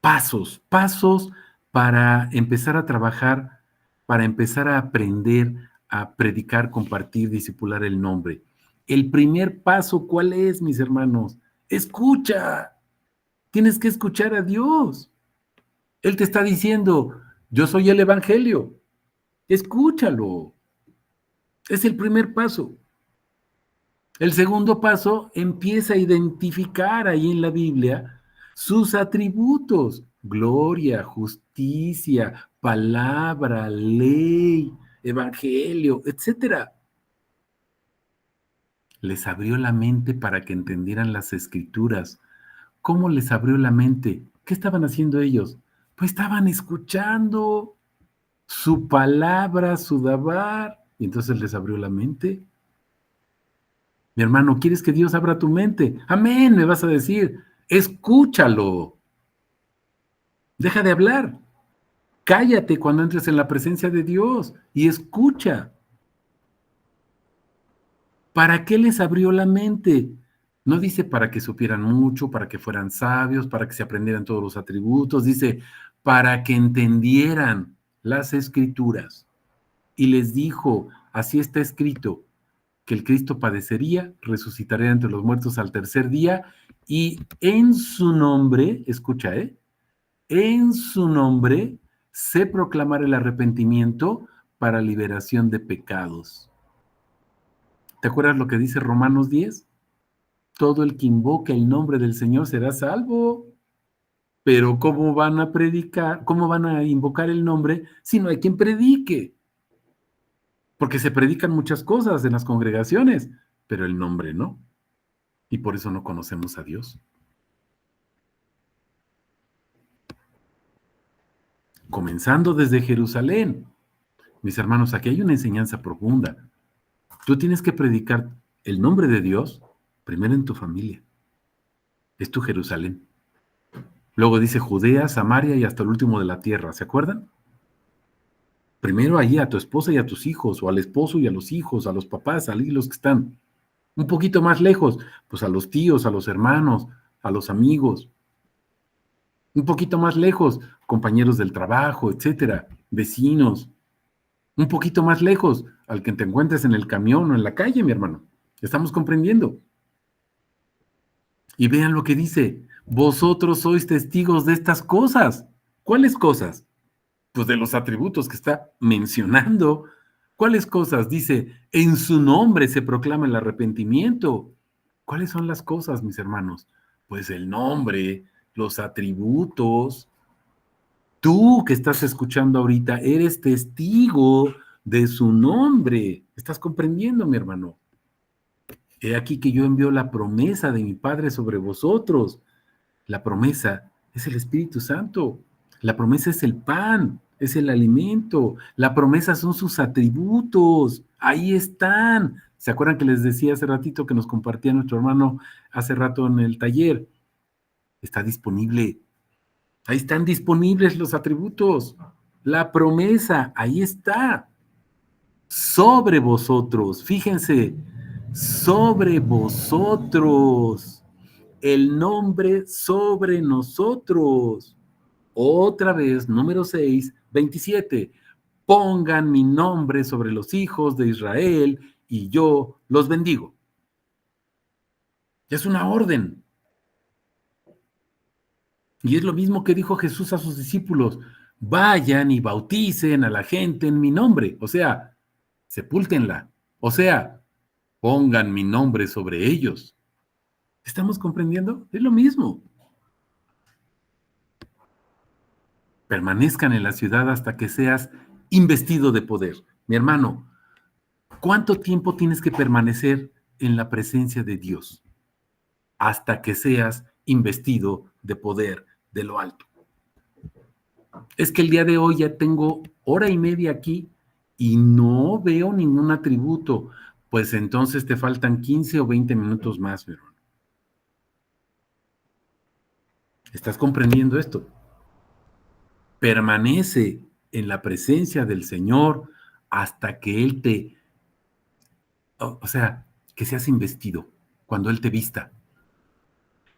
Speaker 1: pasos para empezar a trabajar, para empezar a aprender, a predicar, compartir, discipular el nombre. El primer paso, ¿cuál es, mis hermanos? Escucha. Tienes que escuchar a Dios. Él te está diciendo, yo soy el Evangelio. Escúchalo. Es el primer paso. El segundo paso, empieza a identificar ahí en la Biblia sus atributos: gloria, justicia, palabra, ley, evangelio, etcétera. Les abrió la mente para que entendieran las escrituras. ¿Cómo les abrió la mente? ¿Qué estaban haciendo ellos? Pues estaban escuchando su palabra, su dabar, y entonces les abrió la mente. Mi hermano, ¿quieres que Dios abra tu mente? Amén, me vas a decir. Escúchalo. Deja de hablar. Cállate cuando entres en la presencia de Dios y escucha. ¿Para qué les abrió la mente? No dice para que supieran mucho, para que fueran sabios, para que se aprendieran todos los atributos. Dice para que entendieran las escrituras. Y les dijo, así está escrito, que el Cristo padecería, resucitaría entre los muertos al tercer día, y en su nombre, escucha, en su nombre se proclamará el arrepentimiento para liberación de pecados. ¿Te acuerdas lo que dice Romanos 10? Todo el que invoque el nombre del Señor será salvo. Pero ¿cómo van a predicar? ¿Cómo van a invocar el nombre si no hay quien predique? Porque se predican muchas cosas en las congregaciones, pero el nombre no. Y por eso no conocemos a Dios. Comenzando desde Jerusalén. Mis hermanos, aquí hay una enseñanza profunda. Tú tienes que predicar el nombre de Dios primero en tu familia. Es tu Jerusalén. Luego dice Judea, Samaria y hasta el último de la tierra. ¿Se acuerdan? Primero allí a tu esposa y a tus hijos, o al esposo y a los hijos, a los papás, a los que están un poquito más lejos, pues a los tíos, a los hermanos, a los amigos. Un poquito más lejos, compañeros del trabajo, etcétera, vecinos. Un poquito más lejos, al que te encuentres en el camión o en la calle, mi hermano. Estamos comprendiendo. Y vean lo que dice, vosotros sois testigos de estas cosas. ¿Cuáles cosas? Pues de los atributos que está mencionando. ¿Cuáles cosas? Dice, en su nombre se proclama el arrepentimiento. ¿Cuáles son las cosas, mis hermanos? Pues el nombre, los atributos. Tú que estás escuchando ahorita, eres testigo de su nombre. ¿Estás comprendiendo, mi hermano? He aquí que yo envío la promesa de mi Padre sobre vosotros. La promesa es el Espíritu Santo. La promesa es el pan, es el alimento. La promesa son sus atributos. Ahí están. ¿Se acuerdan que les decía hace ratito que nos compartía nuestro hermano hace rato en el taller? Está disponible. Ahí están disponibles los atributos. La promesa, ahí está. Sobre vosotros. Fíjense, sobre vosotros. El nombre sobre nosotros. Otra vez, número 6, 27. Pongan mi nombre sobre los hijos de Israel y yo los bendigo. Es una orden. Y es lo mismo que dijo Jesús a sus discípulos. Vayan y bauticen a la gente en mi nombre. O sea, sepúltenla. O sea, pongan mi nombre sobre ellos. ¿Estamos comprendiendo? Es lo mismo. Permanezcan en la ciudad hasta que seas investido de poder. Mi hermano, ¿cuánto tiempo tienes que permanecer en la presencia de Dios? Hasta que seas investido de poder de lo alto. Es que el día de hoy ya tengo hora y media aquí y no veo ningún atributo. Pues entonces te faltan 15 o 20 minutos más, mi hermano. ¿Estás comprendiendo esto? Permanece en la presencia del Señor hasta que Él te, o sea, que seas investido, cuando Él te vista.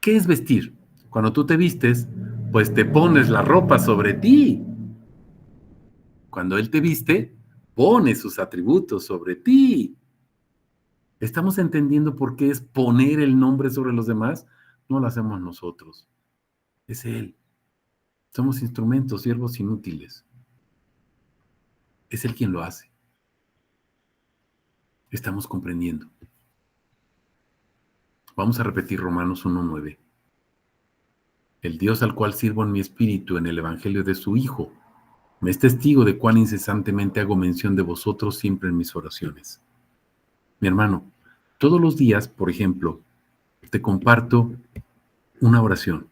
Speaker 1: ¿Qué es vestir? Cuando tú te vistes, pues te pones la ropa sobre ti. Cuando Él te viste, pone sus atributos sobre ti. ¿Estamos entendiendo por qué es poner el nombre sobre los demás? No lo hacemos nosotros, es Él. Somos instrumentos, siervos inútiles. Es Él quien lo hace. Estamos comprendiendo. Vamos a repetir Romanos 1:9. El Dios al cual sirvo en mi espíritu en el Evangelio de su Hijo, me es testigo de cuán incesantemente hago mención de vosotros siempre en mis oraciones. Mi hermano, todos los días, por ejemplo, te comparto una oración.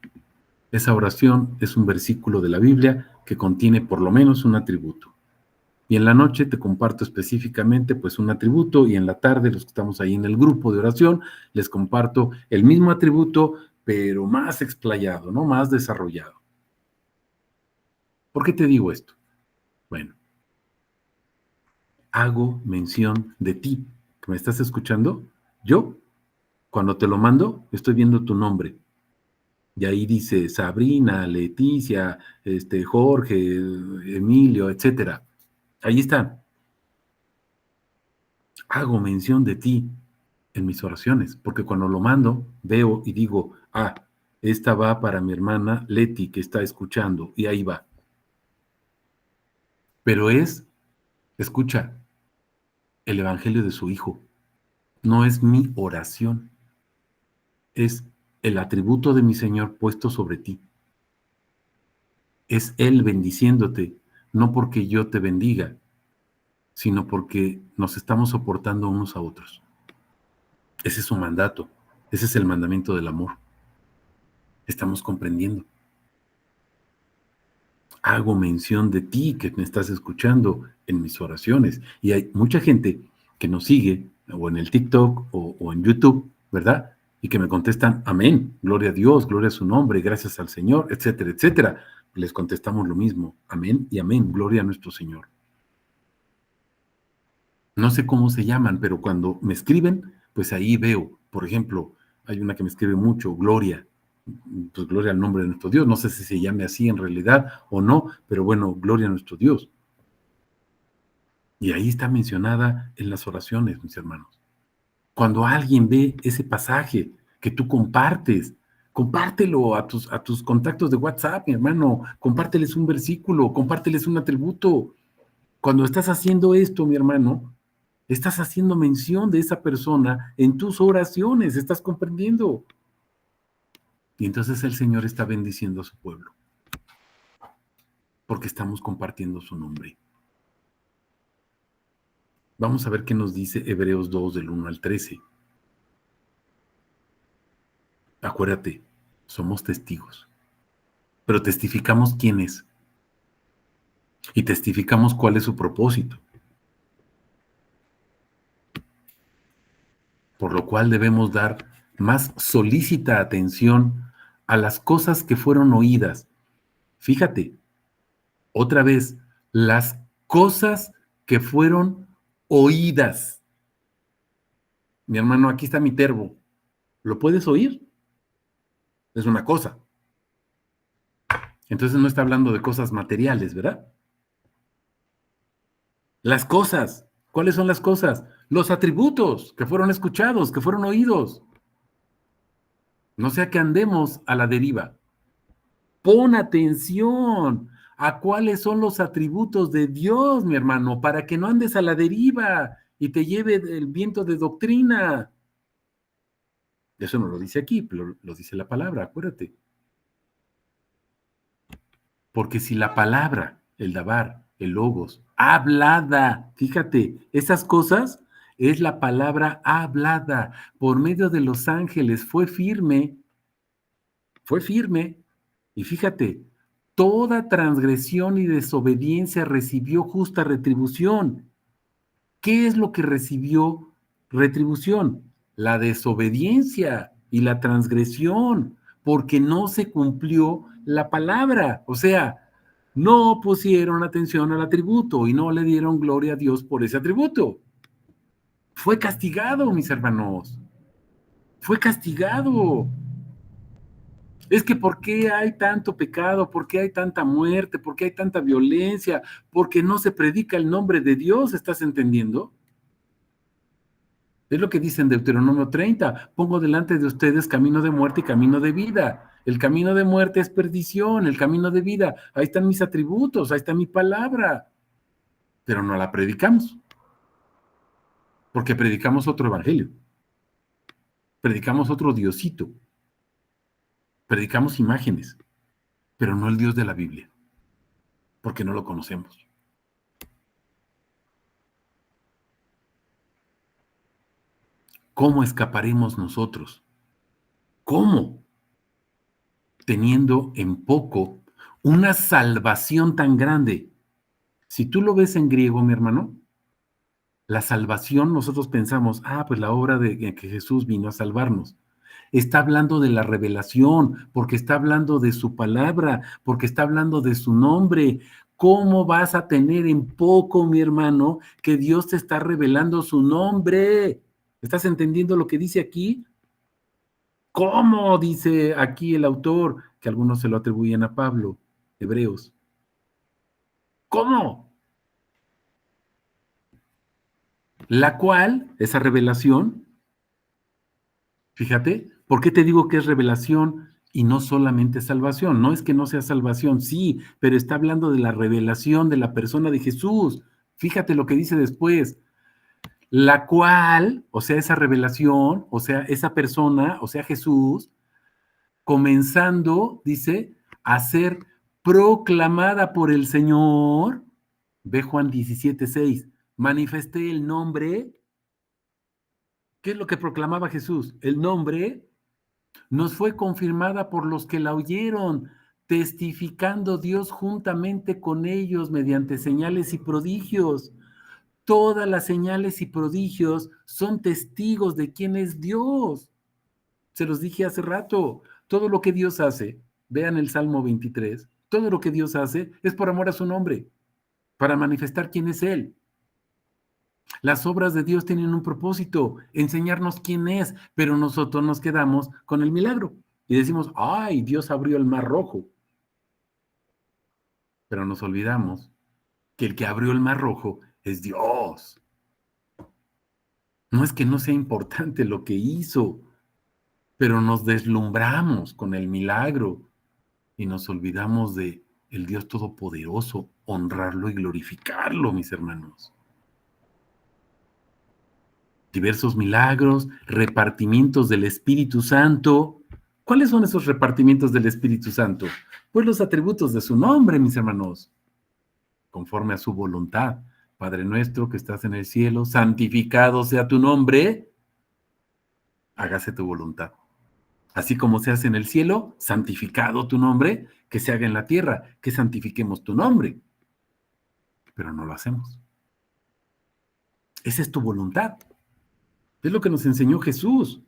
Speaker 1: Esa oración es un versículo de la Biblia que contiene por lo menos un atributo. Y en la noche te comparto específicamente pues un atributo y en la tarde los que estamos ahí en el grupo de oración les comparto el mismo atributo pero más explayado, ¿no? Más desarrollado. ¿Por qué te digo esto? Bueno, hago mención de ti, que me estás escuchando. Yo, cuando te lo mando, estoy viendo tu nombre. Y ahí dice Sabrina, Leticia, Jorge, Emilio, etcétera. Ahí está. Hago mención de ti en mis oraciones, porque cuando lo mando, veo y digo, esta va para mi hermana Leti, que está escuchando, y ahí va. Pero escucha, el evangelio de su hijo. No es mi oración, es el atributo de mi Señor puesto sobre ti. Es Él bendiciéndote, no porque yo te bendiga, sino porque nos estamos soportando unos a otros. Ese es su mandato, ese es el mandamiento del amor. Estamos comprendiendo. Hago mención de ti que me estás escuchando en mis oraciones. Y hay mucha gente que nos sigue, o en el TikTok o en YouTube, ¿verdad? Y que me contestan, amén, gloria a Dios, gloria a su nombre, gracias al Señor, etcétera, etcétera. Les contestamos lo mismo, amén y amén, gloria a nuestro Señor. No sé cómo se llaman, pero cuando me escriben, pues ahí veo, por ejemplo, hay una que me escribe mucho, Gloria. pues gloria al nombre de nuestro Dios. No sé si se llame así en realidad o no, pero bueno, gloria a nuestro Dios. Y ahí está mencionada en las oraciones, mis hermanos. Cuando alguien ve ese pasaje que tú compartes, compártelo a tus contactos de WhatsApp, mi hermano, compárteles un versículo, compárteles un atributo. Cuando estás haciendo esto, mi hermano, estás haciendo mención de esa persona en tus oraciones, ¿estás comprendiendo? Y entonces el Señor está bendiciendo a su pueblo, porque estamos compartiendo su nombre. Vamos a ver qué nos dice Hebreos 2 del 1 al 13. Acuérdate, somos testigos, pero testificamos quién es y testificamos cuál es su propósito, por lo cual debemos dar más solícita atención a las cosas que fueron oídas. Fíjate, otra vez, las cosas que fueron oídas. Mi hermano, aquí está mi terbo. ¿Lo puedes oír? Es una cosa. Entonces no está hablando de cosas materiales, ¿verdad? Las cosas. ¿Cuáles son las cosas? Los atributos que fueron escuchados, que fueron oídos. No sea que andemos a la deriva. Pon atención a cuáles son los atributos de Dios, mi hermano, para que no andes a la deriva y te lleve el viento de doctrina. Eso no lo dice aquí, pero lo dice la palabra, acuérdate. Porque si la palabra, el dabar, el logos, hablada, fíjate, esas cosas es la palabra hablada por medio de los ángeles, fue firme, y fíjate, toda transgresión y desobediencia recibió justa retribución. ¿Qué es lo que recibió retribución? La desobediencia y la transgresión, porque no se cumplió la palabra. O sea, no pusieron atención al atributo y no le dieron gloria a Dios por ese atributo. Fue castigado, mis hermanos. Fue castigado. Es que ¿por qué hay tanto pecado? ¿Por qué hay tanta muerte? ¿Por qué hay tanta violencia? Porque no se predica el nombre de Dios, ¿estás entendiendo? Es lo que dice en Deuteronomio 30, pongo delante de ustedes camino de muerte y camino de vida. El camino de muerte es perdición, el camino de vida, ahí están mis atributos, ahí está mi palabra, pero no la predicamos, porque predicamos otro evangelio, predicamos otro diosito, predicamos imágenes, pero no el Dios de la Biblia, porque no lo conocemos. ¿Cómo escaparemos nosotros? ¿Cómo? Teniendo en poco una salvación tan grande. Si tú lo ves en griego, mi hermano, la salvación, nosotros pensamos, pues la obra de que Jesús vino a salvarnos. Está hablando de la revelación, porque está hablando de su palabra, porque está hablando de su nombre. ¿Cómo vas a tener en poco, mi hermano, que Dios te está revelando su nombre? ¿Estás entendiendo lo que dice aquí? ¿Cómo? Dice aquí el autor, que algunos se lo atribuyen a Pablo, Hebreos. ¿Cómo? La cual, esa revelación, fíjate, ¿por qué te digo que es revelación y no solamente salvación? No es que no sea salvación, sí, pero está hablando de la revelación de la persona de Jesús. Fíjate lo que dice después, la cual, o sea, esa revelación, o sea, esa persona, o sea, Jesús, comenzando, dice, a ser proclamada por el Señor. Ve Juan 17:6, manifesté el nombre. ¿Qué es lo que proclamaba Jesús? El nombre nos fue confirmada por los que la oyeron, testificando Dios juntamente con ellos mediante señales y prodigios. Todas las señales y prodigios son testigos de quién es Dios. Se los dije hace rato, todo lo que Dios hace, vean el Salmo 23, todo lo que Dios hace es por amor a su nombre, para manifestar quién es Él. Las obras de Dios tienen un propósito, enseñarnos quién es, pero nosotros nos quedamos con el milagro. y decimos, ay, Dios abrió el mar rojo. Pero nos olvidamos que el que abrió el mar rojo es Dios. No es que no sea importante lo que hizo, pero nos deslumbramos con el milagro y nos olvidamos de el Dios Todopoderoso, honrarlo y glorificarlo, mis hermanos. Diversos milagros, repartimientos del Espíritu Santo. ¿Cuáles son esos repartimientos del Espíritu Santo? Pues los atributos de su nombre, mis hermanos, conforme a su voluntad. Padre nuestro que estás en el cielo, santificado sea tu nombre, hágase tu voluntad. Así como se hace en el cielo, santificado tu nombre, que se haga en la tierra, que santifiquemos tu nombre. Pero no lo hacemos. Esa es tu voluntad. Es lo que nos enseñó Jesús,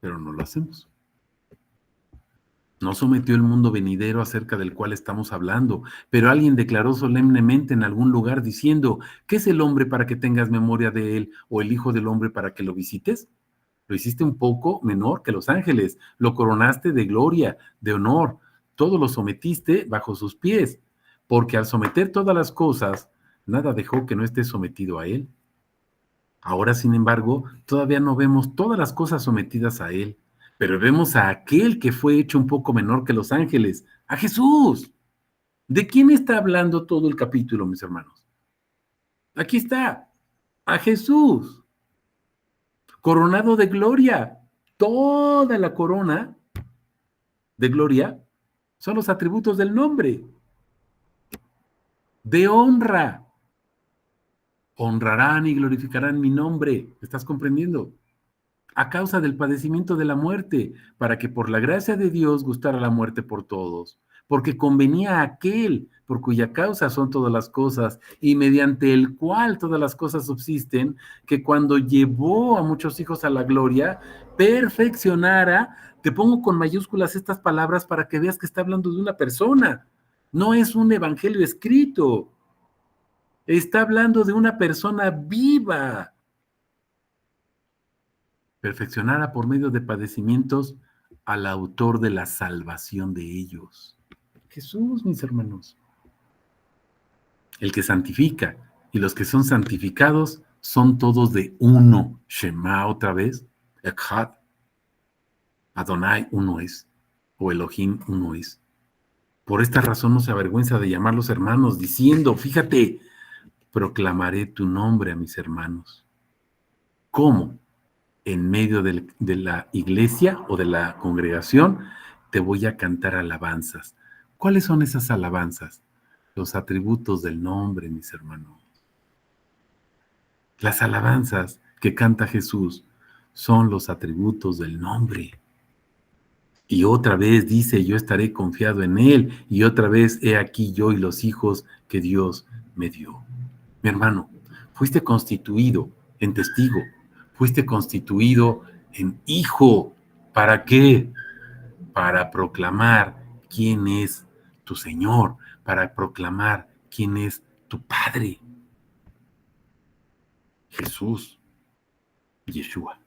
Speaker 1: pero no lo hacemos. No sometió el mundo venidero acerca del cual estamos hablando, pero alguien declaró solemnemente en algún lugar diciendo, ¿qué es el hombre para que tengas memoria de él o el hijo del hombre para que lo visites? Lo hiciste un poco menor que los ángeles, lo coronaste de gloria, de honor, todo lo sometiste bajo sus pies, porque al someter todas las cosas, nada dejó que no esté sometido a él. Ahora, sin embargo, todavía no vemos todas las cosas sometidas a él, pero vemos a aquel que fue hecho un poco menor que los ángeles, a Jesús. ¿De quién está hablando todo el capítulo, mis hermanos? Aquí está, a Jesús, coronado de gloria. Toda la corona de gloria son los atributos del nombre, de honra. Honrarán y glorificarán mi nombre. ¿Estás comprendiendo? A causa del padecimiento de la muerte, para que por la gracia de Dios gustara la muerte por todos, porque convenía a aquel por cuya causa son todas las cosas y mediante el cual todas las cosas subsisten, que cuando llevó a muchos hijos a la gloria, perfeccionara. Te pongo con mayúsculas estas palabras para que veas que está hablando de una persona, no es un evangelio escrito, está hablando de una persona viva, perfeccionada por medio de padecimientos al autor de la salvación de ellos. Jesús, mis hermanos, el que santifica, y los que son santificados son todos de uno. Shema otra vez, Echad, Adonai uno es, o Elohim uno es. Por esta razón no se avergüenza de llamarlos hermanos, diciendo, fíjate, proclamaré tu nombre a mis hermanos. ¿Cómo? En medio de la iglesia o de la congregación, te voy a cantar alabanzas. ¿Cuáles son esas alabanzas? Los atributos del nombre, mis hermanos. Las alabanzas que canta Jesús son los atributos del nombre. Y otra vez dice, yo estaré confiado en Él. Y otra vez, he aquí yo y los hijos que Dios me dio. Mi hermano, fuiste constituido en testigo, fuiste constituido en hijo. ¿Para qué? Para proclamar quién es tu Señor, para proclamar quién es tu Padre. Jesús, Yeshua.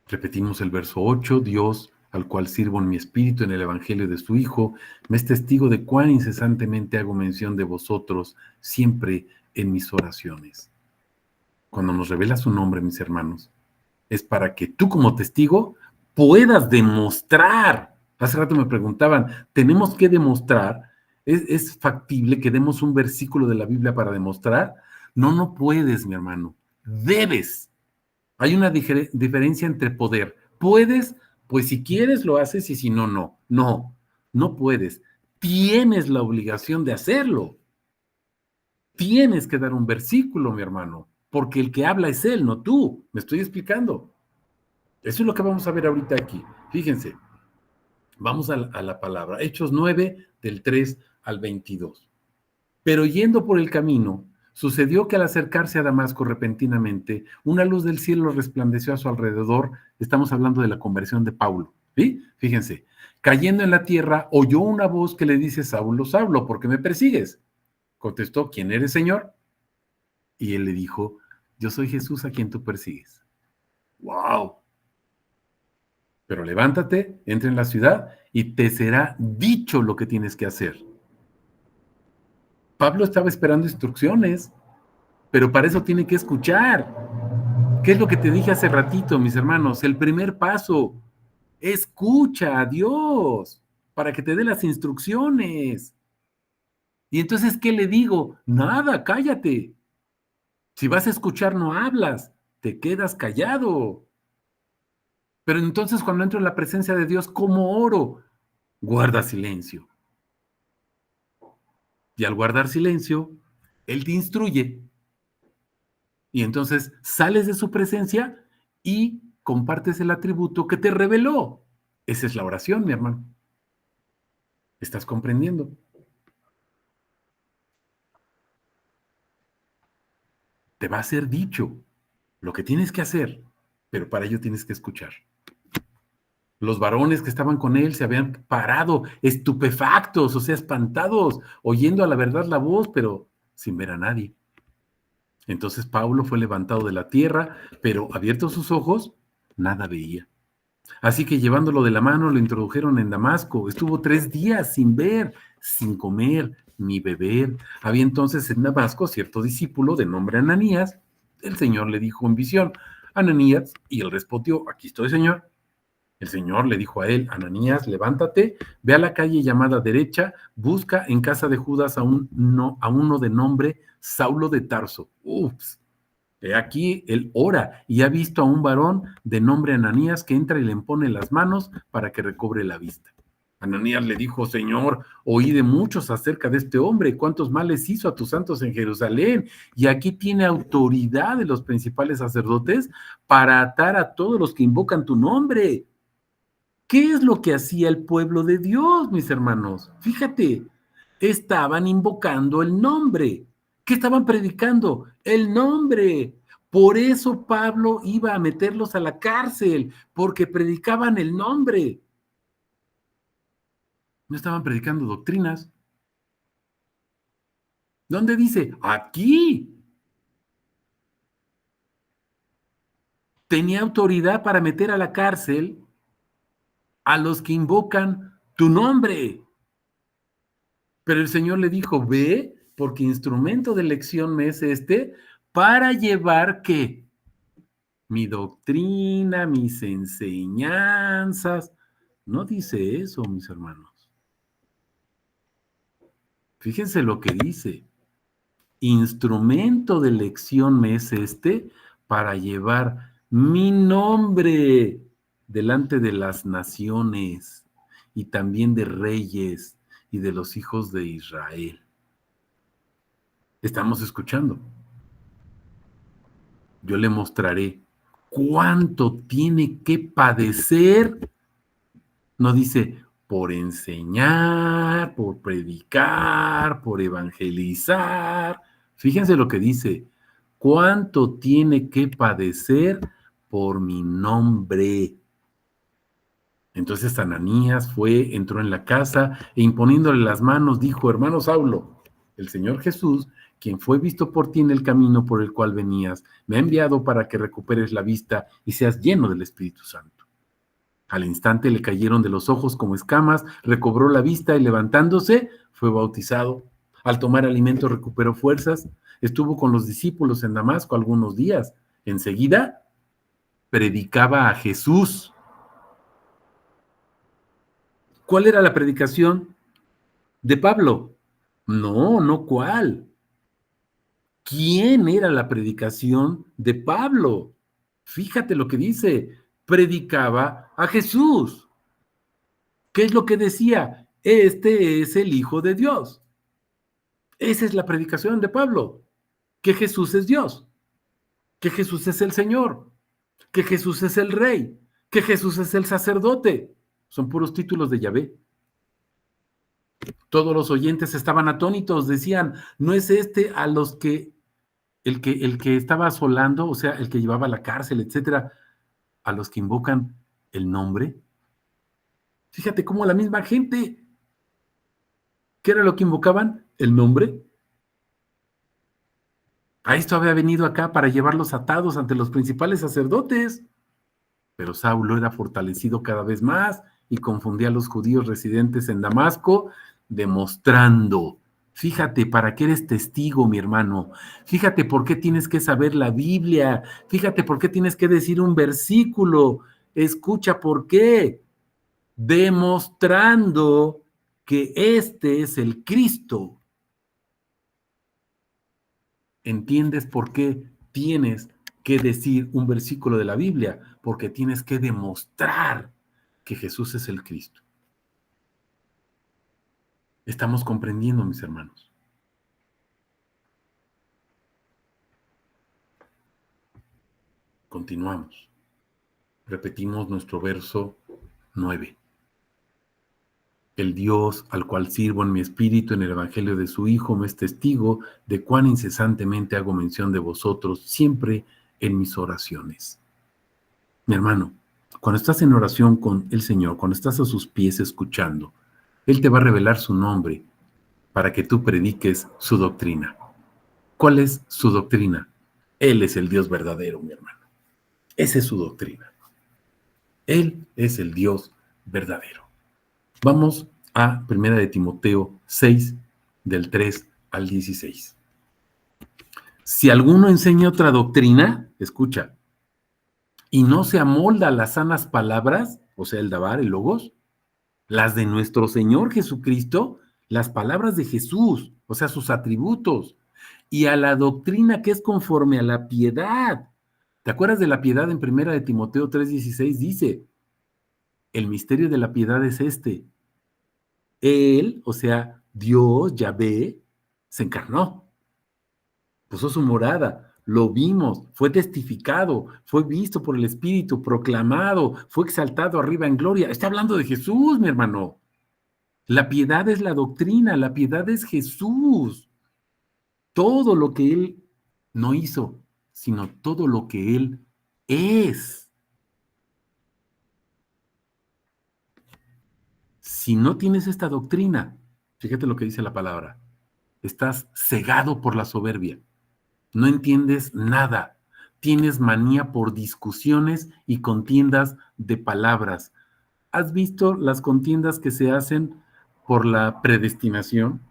Speaker 1: Repetimos el verso 8, Dios, al cual sirvo en mi espíritu en el evangelio de su Hijo, me es testigo de cuán incesantemente hago mención de vosotros siempre en mis oraciones. Cuando nos revela su nombre, mis hermanos, es para que tú como testigo puedas demostrar. Hace rato me preguntaban, ¿tenemos que demostrar? ¿Es factible que demos un versículo de la Biblia para demostrar? No, no puedes, mi hermano. Debes. Hay una diferencia entre poder. Puedes, pues si quieres lo haces y si no, no. No, no puedes. Tienes la obligación de hacerlo. Tienes que dar un versículo, mi hermano, porque el que habla es él, no tú. ¿Me estoy explicando? Eso es lo que vamos a ver ahorita aquí. Fíjense, vamos a la palabra. Hechos 9, del 3 al 22. Pero yendo por el camino, sucedió que al acercarse a Damasco repentinamente, una luz del cielo resplandeció a su alrededor. Estamos hablando de la conversión de Pablo. ¿Sí? Fíjense, cayendo en la tierra, oyó una voz que le dice, Saulo, Saulo, ¿por qué me persigues? Contestó, ¿quién eres, Señor? Y él le dijo, yo soy Jesús a quien tú persigues. ¡Wow! Pero levántate, entra en la ciudad y te será dicho lo que tienes que hacer. Pablo estaba esperando instrucciones, pero para eso tiene que escuchar. ¿Qué es lo que te dije hace ratito, mis hermanos? El primer paso, escucha a Dios para que te dé las instrucciones. Y entonces, ¿qué le digo? Nada, cállate. Si vas a escuchar, no hablas, te quedas callado. Pero entonces cuando entro en la presencia de Dios, ¿cómo oro? Guarda silencio. Y al guardar silencio, Él te instruye. Y entonces sales de su presencia y compartes el atributo que te reveló. Esa es la oración, mi hermano. ¿Estás comprendiendo? Te va a ser dicho lo que tienes que hacer, pero para ello tienes que escuchar. Los varones que estaban con él se habían parado, estupefactos, o sea, espantados, oyendo a la verdad la voz, pero sin ver a nadie. Entonces Pablo fue levantado de la tierra, pero abiertos sus ojos, nada veía. Así que llevándolo de la mano, lo introdujeron en Damasco. Estuvo 3 días sin ver, sin comer, ni beber. Había entonces en Damasco cierto discípulo de nombre Ananías. El Señor le dijo en visión, Ananías, y él respondió, aquí estoy, Señor. El Señor le dijo a él, Ananías, levántate, ve a la calle llamada derecha, busca en casa de Judas a uno de nombre Saulo de Tarso. Ups. He aquí él ora y ha visto a un varón de nombre Ananías que entra y le impone las manos para que recobre la vista. Ananías le dijo, Señor, oí de muchos acerca de este hombre, cuántos males hizo a tus santos en Jerusalén, y aquí tiene autoridad de los principales sacerdotes para atar a todos los que invocan tu nombre. ¿Qué es lo que hacía el pueblo de Dios, mis hermanos? Fíjate, estaban invocando el nombre. ¿Qué estaban predicando? El nombre. Por eso Pablo iba a meterlos a la cárcel, porque predicaban el nombre. No estaban predicando doctrinas. ¿Dónde dice? Aquí. Tenía autoridad para meter a la cárcel a los que invocan tu nombre. Pero el Señor le dijo, ve, porque instrumento de elección me es este, para llevar ¿qué? Mi doctrina, mis enseñanzas. No dice eso, mis hermanos. Fíjense lo que dice. Instrumento de elección me es este para llevar mi nombre delante de las naciones y también de reyes y de los hijos de Israel. Estamos escuchando. Yo le mostraré cuánto tiene que padecer. No dice por enseñar, por predicar, por evangelizar. Fíjense lo que dice, cuánto tiene que padecer por mi nombre. Entonces Ananías fue, entró en la casa e imponiéndole las manos dijo, hermano Saulo, el Señor Jesús, quien fue visto por ti en el camino por el cual venías, me ha enviado para que recuperes la vista y seas lleno del Espíritu Santo. Al instante le cayeron de los ojos como escamas, recobró la vista y levantándose fue bautizado. Al tomar alimento recuperó fuerzas, estuvo con los discípulos en Damasco algunos días. Enseguida predicaba a Jesús. ¿Cuál era la predicación de Pablo? No, no cuál. ¿Quién era la predicación de Pablo? Fíjate lo que dice, predicaba a Jesús. ¿Qué es lo que decía? Este es el Hijo de Dios. Esa es la predicación de Pablo, que Jesús es Dios, que Jesús es el Señor, que Jesús es el Rey, que Jesús es el sacerdote. Son puros títulos de Yahvé. Todos los oyentes estaban atónitos, decían, ¿no es este a los que el que estaba asolando, o sea, el que llevaba a la cárcel, etcétera, a los que invocan el nombre? Fíjate cómo la misma gente, ¿qué era lo que invocaban? El nombre. A esto había venido acá para llevarlos atados ante los principales sacerdotes. Pero Saulo era fortalecido cada vez más y confundía a los judíos residentes en Damasco, demostrando, fíjate, ¿para qué eres testigo, mi hermano? Fíjate por qué tienes que saber la Biblia, fíjate por qué tienes que decir un versículo, escucha por qué, demostrando que este es el Cristo. ¿Entiendes por qué tienes que decir un versículo de la Biblia? Porque tienes que demostrar que Jesús es el Cristo. Estamos comprendiendo, mis hermanos. Continuamos. Repetimos nuestro verso 9. El Dios al cual sirvo en mi espíritu en el Evangelio de su Hijo me es testigo de cuán incesantemente hago mención de vosotros siempre en mis oraciones. Mi hermano, cuando estás en oración con el Señor, cuando estás a sus pies escuchando, Él te va a revelar su nombre para que tú prediques su doctrina. ¿Cuál es su doctrina? Él es el Dios verdadero, mi hermano. Esa es su doctrina. Él es el Dios verdadero. Vamos a 1 de Timoteo 6, del 3 al 16. Si alguno enseña otra doctrina, escucha, y no se amolda a las sanas palabras, o sea, el Dabar, el Logos, las de nuestro Señor Jesucristo, las palabras de Jesús, o sea, sus atributos, y a la doctrina que es conforme a la piedad. ¿Te acuerdas de la piedad en 1 de Timoteo 3:16? Dice, el misterio de la piedad es este. Él, o sea, Dios, Yahvé, se encarnó, puso su morada, lo vimos, fue testificado, fue visto por el Espíritu, proclamado, fue exaltado arriba en gloria. Está hablando de Jesús, mi hermano. La piedad es la doctrina, la piedad es Jesús. Todo lo que Él no hizo, sino todo lo que Él es. Si no tienes esta doctrina, fíjate lo que dice la palabra, estás cegado por la soberbia, no entiendes nada, tienes manía por discusiones y contiendas de palabras. ¿Has visto las contiendas que se hacen por la predestinación,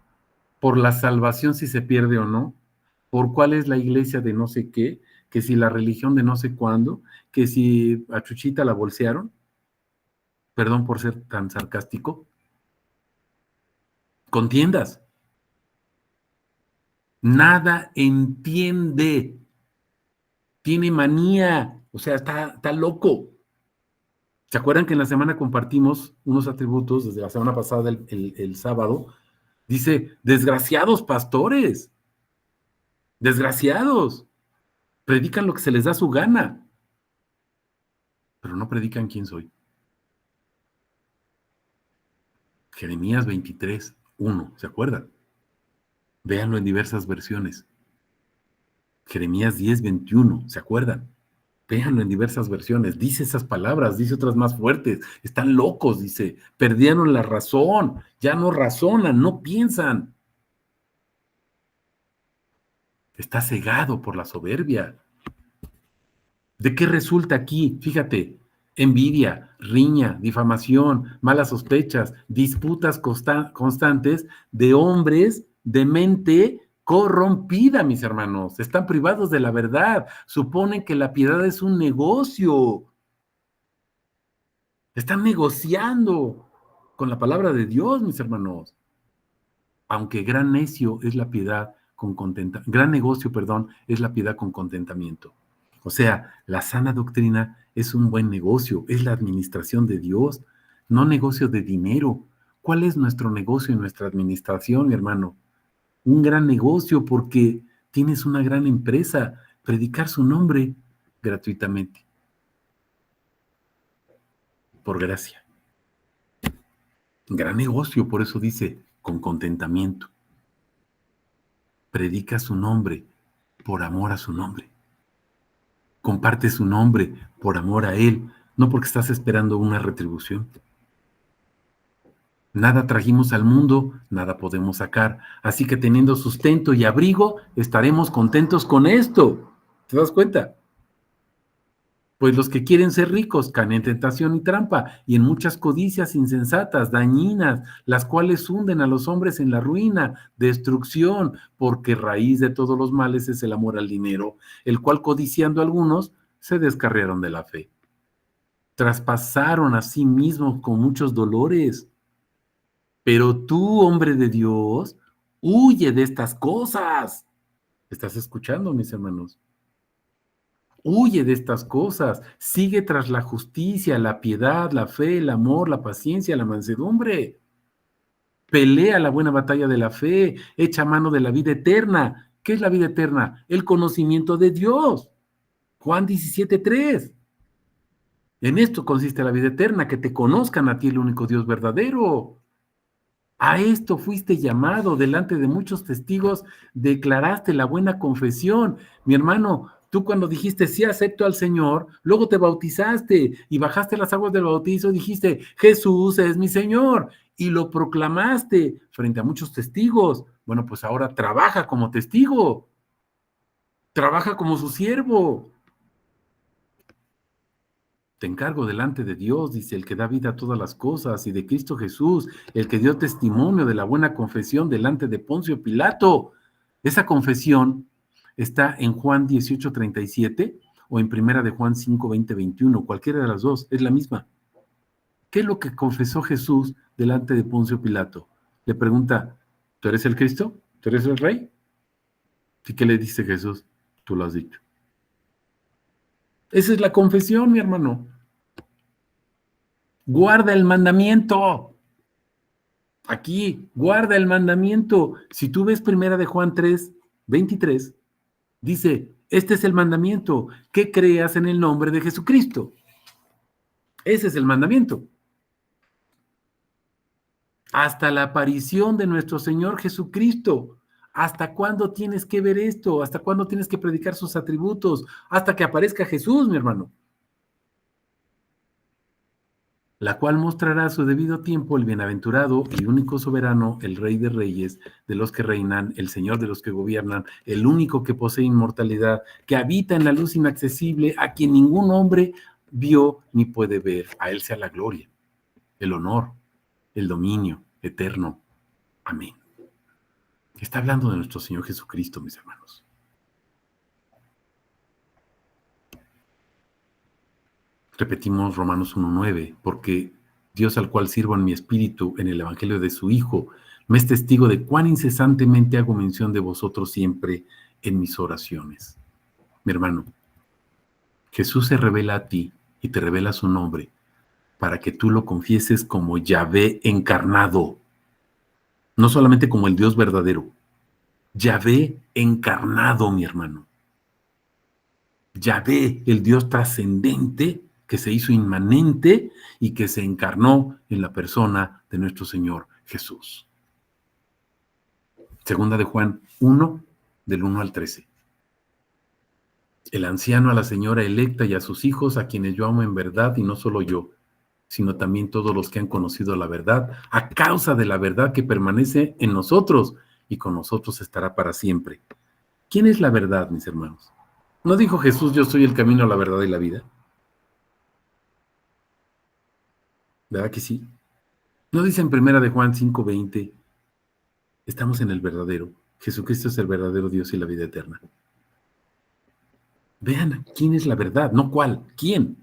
Speaker 1: por la salvación si se pierde o no, por cuál es la iglesia de no sé qué, que si la religión de no sé cuándo, que si a Chuchita la bolsearon? Perdón por ser tan sarcástico. Contiendas. Nada entiende. Tiene manía. O sea, está loco. ¿Se acuerdan que en la semana compartimos unos atributos desde la semana pasada, el sábado? Dice, desgraciados pastores. Desgraciados. Predican lo que se les da su gana. Pero no predican quién soy. Jeremías 23:1, ¿se acuerdan? Véanlo en diversas versiones. Jeremías 10:21, ¿se acuerdan? Véanlo en diversas versiones. Dice esas palabras, dice otras más fuertes. Están locos, dice. Perdieron la razón. Ya no razonan, no piensan. Está cegado por la soberbia. ¿De qué resulta aquí? Fíjate, envidia, riña, difamación, malas sospechas, disputas constantes de hombres de mente corrompida, mis hermanos. Están privados de la verdad. Suponen que la piedad es un negocio. Están negociando con la palabra de Dios, mis hermanos. Aunque gran necio es la piedad con contentamiento, gran negocio, perdón, es la piedad con contentamiento. O sea, la sana doctrina es un buen negocio, es la administración de Dios, no negocio de dinero. ¿Cuál es nuestro negocio y nuestra administración, mi hermano? Un gran negocio porque tienes una gran empresa, predicar su nombre gratuitamente, por gracia. Gran negocio, por eso dice, con contentamiento. Predica su nombre por amor a su nombre. Comparte su nombre por amor a Él, no porque estás esperando una retribución. Nada trajimos al mundo, nada podemos sacar. Así que teniendo sustento y abrigo, estaremos contentos con esto. ¿Te das cuenta? Pues los que quieren ser ricos caen en tentación y trampa, y en muchas codicias insensatas, dañinas, las cuales hunden a los hombres en la ruina, destrucción, porque raíz de todos los males es el amor al dinero, el cual codiciando algunos se descarriaron de la fe. Traspasaron a sí mismos con muchos dolores. Pero tú, hombre de Dios, huye de estas cosas. ¿Estás escuchando, mis hermanos? Huye de estas cosas, sigue tras la justicia, la piedad, la fe, el amor, la paciencia, la mansedumbre. Pelea la buena batalla de la fe, echa mano de la vida eterna. ¿Qué es la vida eterna? El conocimiento de Dios. Juan 17:3. En esto consiste la vida eterna, que te conozcan a ti, el único Dios verdadero. A esto fuiste llamado, delante de muchos testigos declaraste la buena confesión. Mi hermano, tú cuando dijiste sí acepto al Señor, luego te bautizaste y bajaste las aguas del bautizo, dijiste Jesús es mi Señor y lo proclamaste frente a muchos testigos. Bueno, pues ahora trabaja como testigo, trabaja como su siervo. Te encargo delante de Dios, dice el que da vida a todas las cosas, y de Cristo Jesús, el que dio testimonio de la buena confesión delante de Poncio Pilato. Esa confesión está en Juan 18:37 o en Primera de Juan 5:20-21, cualquiera de las dos, es la misma. ¿Qué es lo que confesó Jesús delante de Poncio Pilato? Le pregunta, ¿tú eres el Cristo? ¿Tú eres el Rey? ¿Y qué le dice Jesús? Tú lo has dicho. Esa es la confesión, mi hermano. Guarda el mandamiento. Aquí, guarda el mandamiento. Si tú ves Primera de Juan 3:23, dice, este es el mandamiento, que creas en el nombre de Jesucristo. Ese es el mandamiento. Hasta la aparición de nuestro Señor Jesucristo. ¿Hasta cuándo tienes que ver esto? ¿Hasta cuándo tienes que predicar sus atributos? Hasta que aparezca Jesús, mi hermano. La cual mostrará a su debido tiempo el bienaventurado y único soberano, el Rey de Reyes, de los que reinan, el Señor de los que gobiernan, el único que posee inmortalidad, que habita en la luz inaccesible, a quien ningún hombre vio ni puede ver. A él sea la gloria, el honor, el dominio eterno. Amén. Está hablando de nuestro Señor Jesucristo, mis hermanos. Repetimos Romanos 1:9, porque Dios al cual sirvo en mi espíritu en el evangelio de su Hijo, me es testigo de cuán incesantemente hago mención de vosotros siempre en mis oraciones. Mi hermano, Jesús se revela a ti y te revela su nombre para que tú lo confieses como Yahvé encarnado, no solamente como el Dios verdadero, Yahvé encarnado, mi hermano. Yahvé, el Dios trascendente, que se hizo inmanente y que se encarnó en la persona de nuestro Señor Jesús. Segunda de Juan 1, del 1 al 13. El anciano a la señora electa y a sus hijos, a quienes yo amo en verdad, y no solo yo, sino también todos los que han conocido la verdad, a causa de la verdad que permanece en nosotros y con nosotros estará para siempre. ¿Quién es la verdad, mis hermanos? ¿No dijo Jesús, yo soy el camino, la verdad y la vida? ¿Verdad que sí? ¿No dice en Primera de Juan 5:20, estamos en el verdadero? Jesucristo es el verdadero Dios y la vida eterna. Vean, ¿quién es la verdad? No cuál, ¿quién?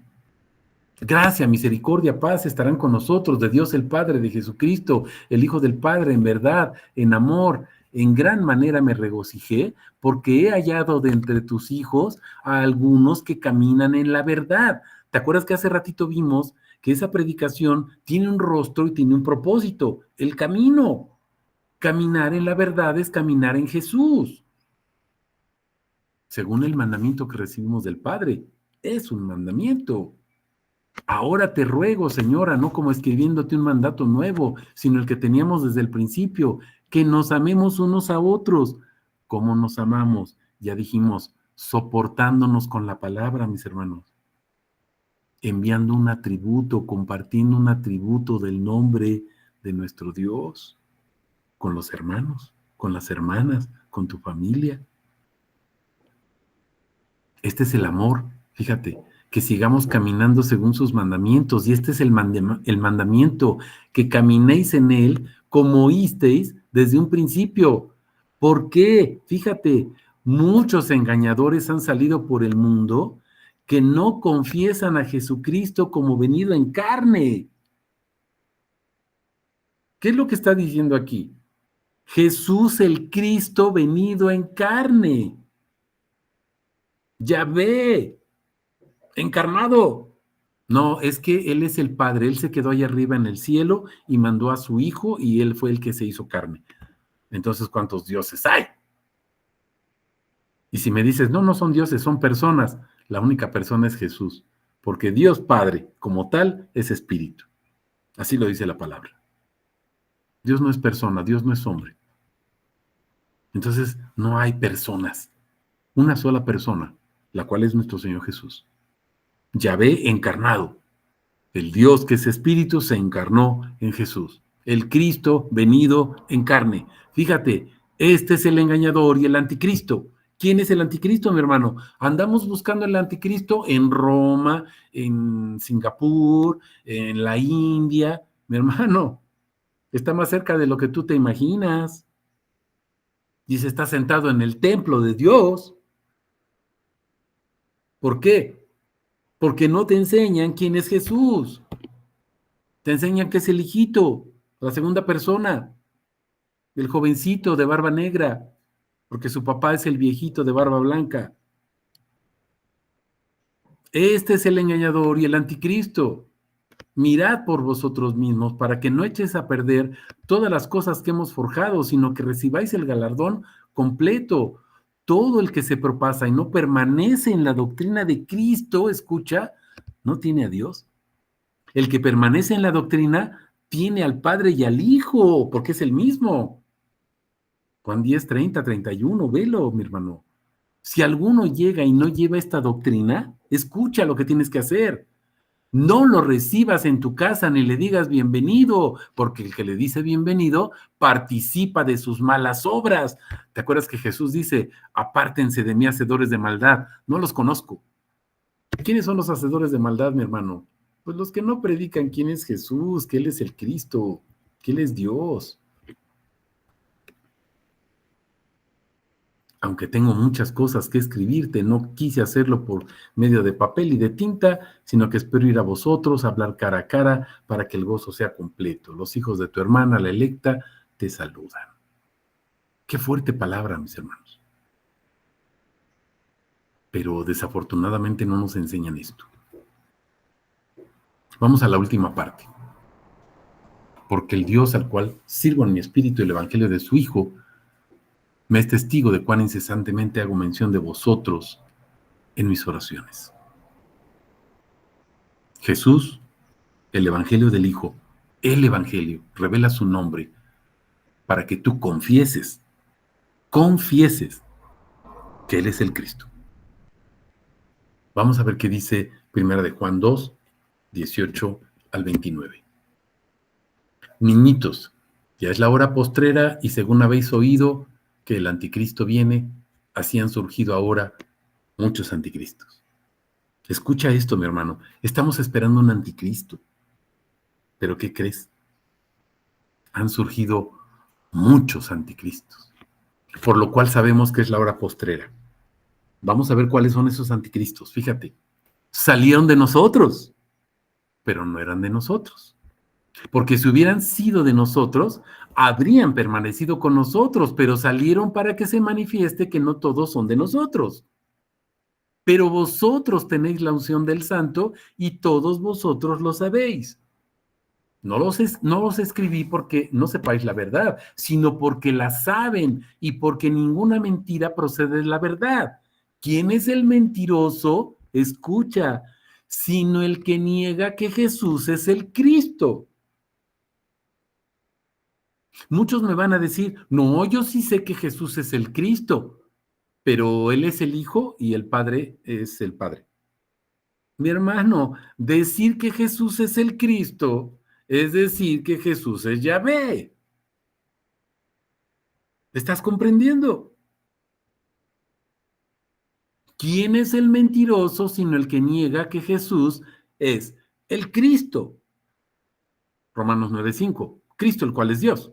Speaker 1: Gracia, misericordia, paz estarán con nosotros, de Dios el Padre, de Jesucristo, el Hijo del Padre, en verdad, en amor. En gran manera me regocijé porque he hallado de entre tus hijos a algunos que caminan en la verdad. ¿Te acuerdas que hace ratito vimos que esa predicación tiene un rostro y tiene un propósito? El camino. Caminar en la verdad es caminar en Jesús, según el mandamiento que recibimos del Padre. Es un mandamiento. Ahora te ruego, Señora, no como escribiéndote un mandato nuevo, sino el que teníamos desde el principio, que nos amemos unos a otros. ¿Cómo nos amamos? Ya dijimos, soportándonos con la palabra, mis hermanos, enviando un atributo, compartiendo un atributo del nombre de nuestro Dios, con los hermanos, con las hermanas, con tu familia. Este es el amor, fíjate, que sigamos caminando según sus mandamientos. Y este es el mandamiento, que caminéis en él como oísteis desde un principio. ¿Por qué? Fíjate, muchos engañadores han salido por el mundo que no confiesan a Jesucristo como venido en carne. ¿Qué es lo que está diciendo aquí? Jesús el Cristo venido en carne. Yahvé, encarnado. No, es que Él es el Padre, Él se quedó allá arriba en el cielo y mandó a su Hijo y Él fue el que se hizo carne. Entonces, ¿cuántos dioses hay? Y si me dices, no, no son dioses, son personas, la única persona es Jesús, porque Dios Padre, como tal, es espíritu. Así lo dice la palabra. Dios no es persona, Dios no es hombre. Entonces, no hay personas. Una sola persona, la cual es nuestro Señor Jesús. Yahvé encarnado. El Dios que es espíritu se encarnó en Jesús. El Cristo venido en carne. Fíjate, este es el engañador y el anticristo. ¿Quién es el anticristo, mi hermano? Andamos buscando el anticristo en Roma, en Singapur, en la India. Mi hermano, está más cerca de lo que tú te imaginas. Dice, está sentado en el templo de Dios. ¿Por qué? Porque no te enseñan quién es Jesús. Te enseñan que es el hijito, la segunda persona, el jovencito de barba negra, porque su papá es el viejito de barba blanca. Este es el engañador y el anticristo. Mirad por vosotros mismos para que no eches a perder todas las cosas que hemos forjado, sino que recibáis el galardón completo. Todo el que se propasa y no permanece en la doctrina de Cristo, escucha, no tiene a Dios. El que permanece en la doctrina tiene al Padre y al Hijo, porque es el mismo. Juan 10, 30, 31, velo, mi hermano. Si alguno llega y no lleva esta doctrina, escucha lo que tienes que hacer. No lo recibas en tu casa ni le digas bienvenido, porque el que le dice bienvenido participa de sus malas obras. ¿Te acuerdas que Jesús dice, apártense de mí, hacedores de maldad? No los conozco. ¿Quiénes son los hacedores de maldad, mi hermano? Pues los que no predican quién es Jesús, que Él es el Cristo, que Él es Dios. Aunque tengo muchas cosas que escribirte, no quise hacerlo por medio de papel y de tinta, sino que espero ir a vosotros, hablar cara a cara, para que el gozo sea completo. Los hijos de tu hermana, la electa, te saludan. Qué fuerte palabra, mis hermanos. Pero desafortunadamente no nos enseñan esto. Vamos a la última parte. Porque el Dios al cual sirvo en mi espíritu el evangelio de su Hijo, me es testigo de cuán incesantemente hago mención de vosotros en mis oraciones. Jesús, el evangelio del Hijo, el evangelio, revela su nombre para que tú confieses que Él es el Cristo. Vamos a ver qué dice 1 de Juan 2, 18 al 29. Niñitos, ya es la hora postrera y según habéis oído que el anticristo viene, así han surgido ahora muchos anticristos. Escucha esto, mi hermano. Estamos esperando un anticristo. ¿Pero qué crees? Han surgido muchos anticristos, por lo cual sabemos que es la hora postrera. Vamos a ver cuáles son esos anticristos. Fíjate, salieron de nosotros, pero no eran de nosotros. Porque si hubieran sido de nosotros, habrían permanecido con nosotros, pero salieron para que se manifieste que no todos son de nosotros. Pero vosotros tenéis la unción del Santo y todos vosotros lo sabéis. No los escribí porque no sepáis la verdad, sino porque la saben y porque ninguna mentira procede de la verdad. ¿Quién es el mentiroso? Escucha, sino el que niega que Jesús es el Cristo. Muchos me van a decir, no, yo sí sé que Jesús es el Cristo, pero Él es el Hijo y el Padre es el Padre. Mi hermano, decir que Jesús es el Cristo es decir que Jesús es Yahvé. ¿Estás comprendiendo? ¿Quién es el mentiroso sino el que niega que Jesús es el Cristo? Romanos 9:5. Cristo, el cual es Dios.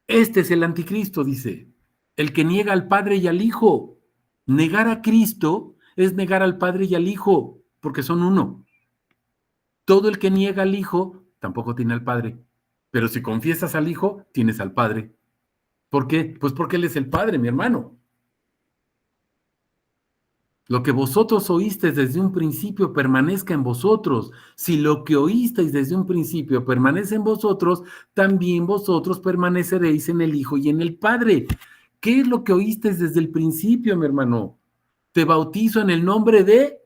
Speaker 1: Este es el anticristo, dice, el que niega al Padre y al Hijo. Negar a Cristo es negar al Padre y al Hijo, porque son uno. Todo el que niega al Hijo tampoco tiene al Padre. Pero si confiesas al Hijo, tienes al Padre. ¿Por qué? Pues porque Él es el Padre, mi hermano. Lo que vosotros oísteis desde un principio permanezca en vosotros. Si lo que oísteis desde un principio permanece en vosotros, también vosotros permaneceréis en el Hijo y en el Padre. ¿Qué es lo que oísteis desde el principio, mi hermano? Te bautizo en el nombre de...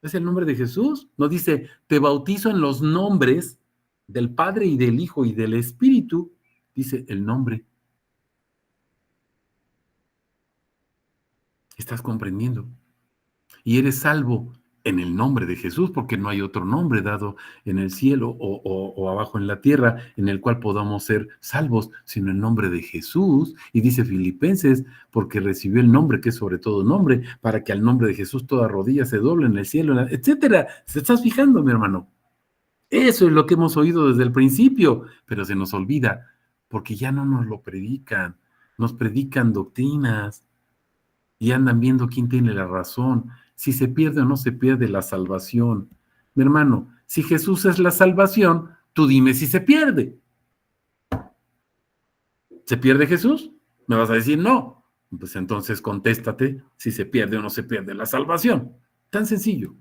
Speaker 1: ¿Es el nombre de Jesús? No dice, te bautizo en los nombres del Padre y del Hijo y del Espíritu. Dice el nombre. ¿Estás comprendiendo? Y eres salvo en el nombre de Jesús, porque no hay otro nombre dado en el cielo o abajo en la tierra en el cual podamos ser salvos, sino en nombre de Jesús. Y dice Filipenses, porque recibió el nombre que es sobre todo nombre, para que al nombre de Jesús toda rodilla se doble en el cielo, etcétera. ¿Se estás fijando, mi hermano? Eso es lo que hemos oído desde el principio, pero se nos olvida, porque ya no nos lo predican, nos predican doctrinas y andan viendo quién tiene la razón, si se pierde o no se pierde la salvación. Mi hermano, si Jesús es la salvación, tú dime si se pierde. ¿Se pierde Jesús? Me vas a decir no. Pues entonces contéstate si se pierde o no se pierde la salvación. Tan sencillo.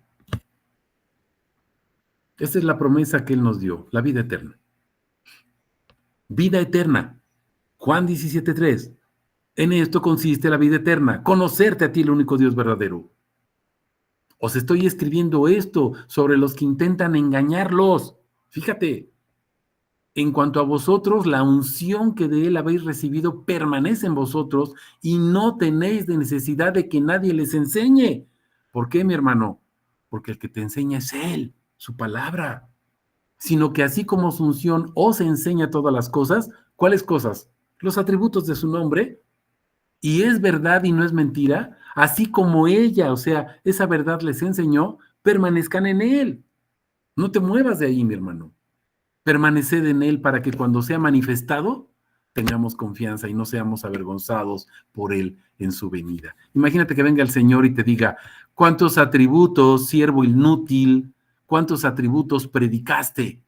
Speaker 1: Esta es la promesa que Él nos dio, la vida eterna. Vida eterna. Juan 17:3. En esto consiste la vida eterna, conocerte a ti, el único Dios verdadero. Os estoy escribiendo esto sobre los que intentan engañarlos. Fíjate, en cuanto a vosotros, la unción que de Él habéis recibido permanece en vosotros y no tenéis de necesidad de que nadie les enseñe. ¿Por qué, mi hermano? Porque el que te enseña es Él, su palabra. Sino que así como su unción os enseña todas las cosas, ¿cuáles cosas? Los atributos de su nombre, y es verdad y no es mentira, así como ella, o sea, esa verdad les enseñó, permanezcan en Él. No te muevas de ahí, mi hermano. Permaneced en Él para que cuando sea manifestado, tengamos confianza y no seamos avergonzados por Él en su venida. Imagínate que venga el Señor y te diga, ¿cuántos atributos, siervo inútil, cuántos atributos predicaste?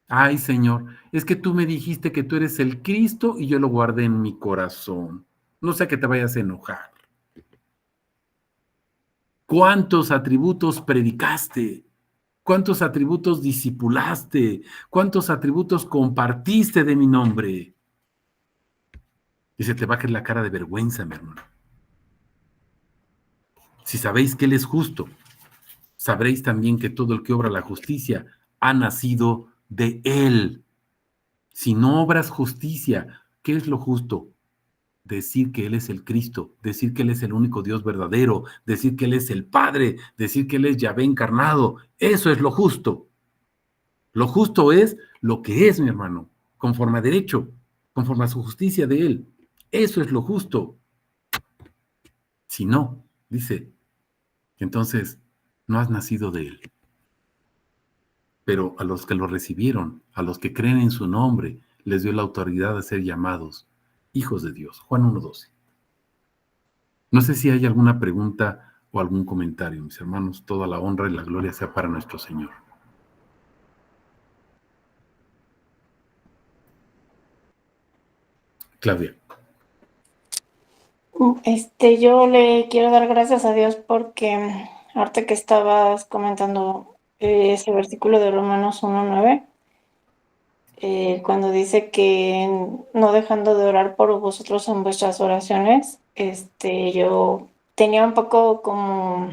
Speaker 1: Ay, Señor, es que tú me dijiste que tú eres el Cristo y yo lo guardé en mi corazón. No sé que te vayas a enojar. ¿Cuántos atributos predicaste? ¿Cuántos atributos discipulaste? ¿Cuántos atributos compartiste de mi nombre? Y se te va a caer la cara de vergüenza, mi hermano. Si sabéis que Él es justo, sabréis también que todo el que obra la justicia ha nacido de Él. Si no obras justicia, ¿qué es lo justo? Decir que Él es el Cristo, decir que Él es el único Dios verdadero, decir que Él es el Padre, decir que Él es Yahvé encarnado. Eso es lo justo. Lo justo es lo que es, mi hermano, conforme a derecho, conforme a su justicia de Él. Eso es lo justo. Si no, dice, entonces no has nacido de Él. Pero a los que lo recibieron, a los que creen en su nombre, les dio la autoridad de ser llamados hijos de Dios. Juan 1:12. No sé si hay alguna pregunta o algún comentario, mis hermanos. Toda la honra y la gloria sea para nuestro Señor. Claudia.
Speaker 2: Yo le quiero dar gracias a Dios porque ahorita que estabas comentando ese versículo de Romanos 1:9, cuando dice que no dejando de orar por vosotros en vuestras oraciones, yo tenía un poco como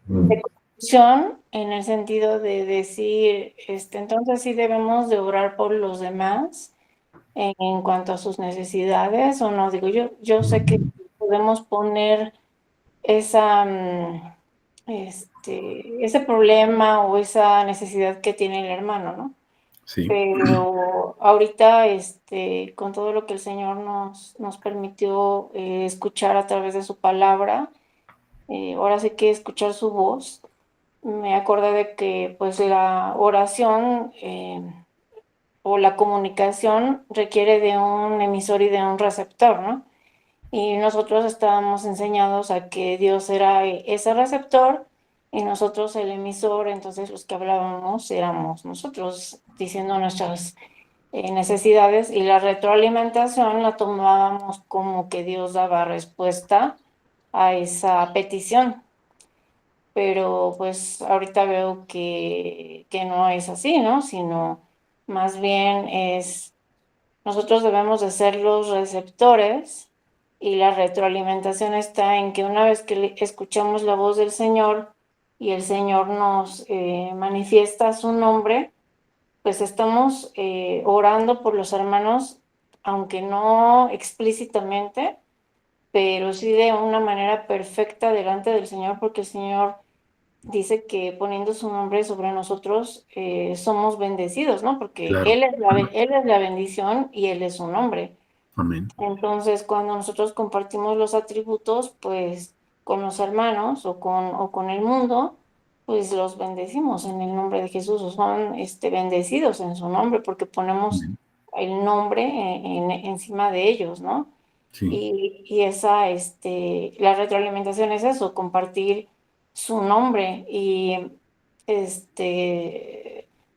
Speaker 2: de confusión en el sentido de decir, entonces sí debemos de orar por los demás en cuanto a sus necesidades o no. Digo, yo sé que podemos poner esa, ese problema o esa necesidad que tiene el hermano, ¿no?
Speaker 1: Sí.
Speaker 2: pero ahorita, con todo lo que el Señor nos permitió escuchar a través de su palabra, ahora sí que escuchar su voz, me acordé de que pues la oración o la comunicación requiere de un emisor y de un receptor, ¿no? Y nosotros estábamos enseñados a que Dios era ese receptor y nosotros el emisor, entonces los que hablábamos éramos nosotros diciendo nuestras necesidades, y la retroalimentación la tomábamos como que Dios daba respuesta a esa petición. Pero pues ahorita veo que no es así, ¿no? Sino más bien es, nosotros debemos de ser los receptores, y la retroalimentación está en que una vez que escuchamos la voz del Señor y el Señor nos manifiesta su nombre, pues estamos orando por los hermanos, aunque no explícitamente, pero sí de una manera perfecta delante del Señor, porque el Señor dice que poniendo su nombre sobre nosotros somos bendecidos, ¿no? Porque
Speaker 1: Claro.
Speaker 2: Él es la bendición y Él es su nombre.
Speaker 1: Amén.
Speaker 2: Entonces, cuando nosotros compartimos los atributos, pues con los hermanos o con el mundo, pues los bendecimos en el nombre de Jesús, o son bendecidos en su nombre, porque ponemos
Speaker 1: Amén.
Speaker 2: el nombre encima de ellos, ¿no?
Speaker 1: Sí.
Speaker 2: Y esa, la retroalimentación es eso, compartir su nombre. Y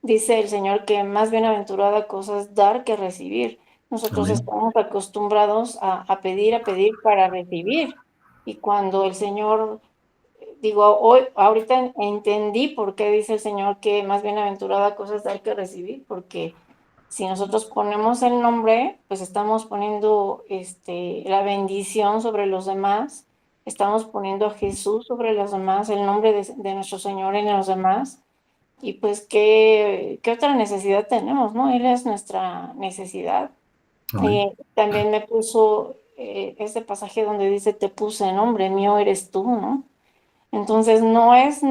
Speaker 2: dice el Señor que más bienaventurada cosa es dar que recibir. Nosotros
Speaker 1: Amén.
Speaker 2: estamos acostumbrados a pedir para recibir. Y cuando el Señor, digo, hoy, ahorita entendí por qué dice el Señor que más bienaventurada cosa es dar que recibir, porque si nosotros ponemos el nombre, pues estamos poniendo la bendición sobre los demás, estamos poniendo a Jesús sobre los demás, el nombre de nuestro Señor en los demás. Y pues, ¿qué otra necesidad tenemos, no? Él es nuestra necesidad.
Speaker 1: Amén.
Speaker 2: También me puso este pasaje donde dice, te puse nombre, mío eres tú, ¿no? Entonces no es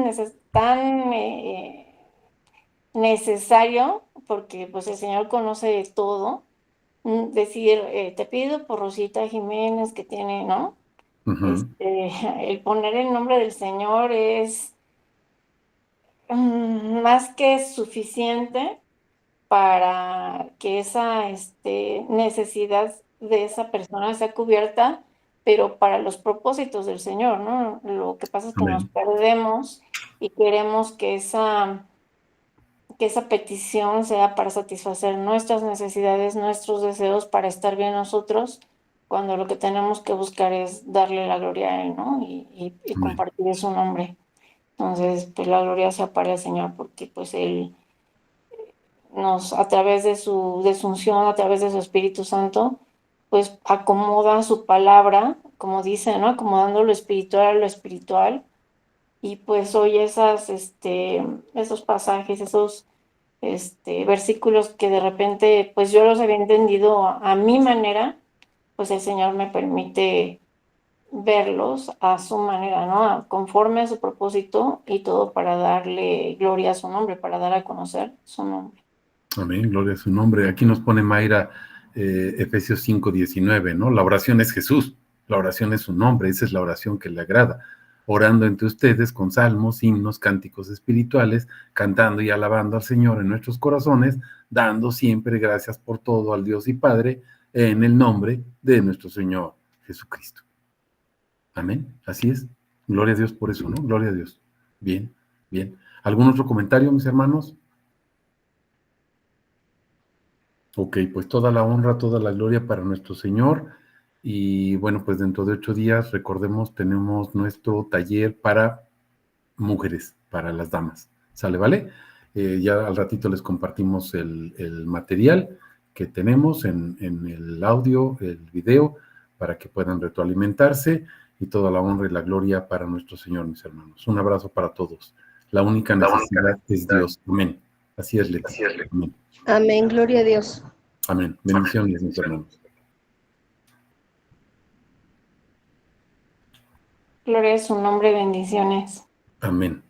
Speaker 2: tan necesario, porque pues el Señor conoce todo, decir, te pido por Rosita Jiménez que tiene, ¿no?
Speaker 1: Ujú.
Speaker 2: El poner el nombre del Señor es más que suficiente para que esa necesidad de esa persona sea cubierta, pero para los propósitos del Señor, ¿no? Lo que pasa es que nos
Speaker 1: Amén.
Speaker 2: perdemos y queremos que esa petición sea para satisfacer nuestras necesidades, nuestros deseos, para estar bien nosotros, cuando lo que tenemos que buscar es darle la gloria a Él, ¿no? Y
Speaker 1: Amén.
Speaker 2: compartir su nombre. Entonces, pues la gloria sea para el Señor, porque pues Él a través de su unción, a través de su Espíritu Santo, pues acomoda su palabra, como dice, ¿no? Acomodando lo espiritual a lo espiritual. Y pues hoy esos pasajes, esos versículos que de repente, pues yo los había entendido a mi manera, pues el Señor me permite verlos a su manera, ¿no? Conforme a su propósito, y todo para darle gloria a su nombre, para dar a conocer su nombre.
Speaker 1: Amén, gloria a su nombre. Aquí nos pone Mayra Efesios 5:19, ¿no? La oración es Jesús, la oración es su nombre, esa es la oración que le agrada. Orando entre ustedes con salmos, himnos, cánticos espirituales, cantando y alabando al Señor en nuestros corazones, dando siempre gracias por todo al Dios y Padre, en el nombre de nuestro Señor Jesucristo. Amén, así es. Gloria a Dios por eso, ¿no? Gloria a Dios. Bien, bien. ¿Algún otro comentario, mis hermanos? Ok, pues toda la honra, toda la gloria para nuestro Señor. Y bueno, pues dentro de 8 días, recordemos, tenemos nuestro taller para mujeres, para las damas. ¿Sale, vale? Ya al ratito les compartimos el material que tenemos en el audio, el video, para que puedan retroalimentarse, y toda la honra y la gloria para nuestro Señor, mis hermanos. Un abrazo para todos. La única necesidad es Dios. Amén. Así es, Leti. Amén.
Speaker 3: Amén, gloria a Dios.
Speaker 1: Amén. Bendiciones, mis hermanos.
Speaker 2: Gloria a su nombre, bendiciones.
Speaker 1: Amén.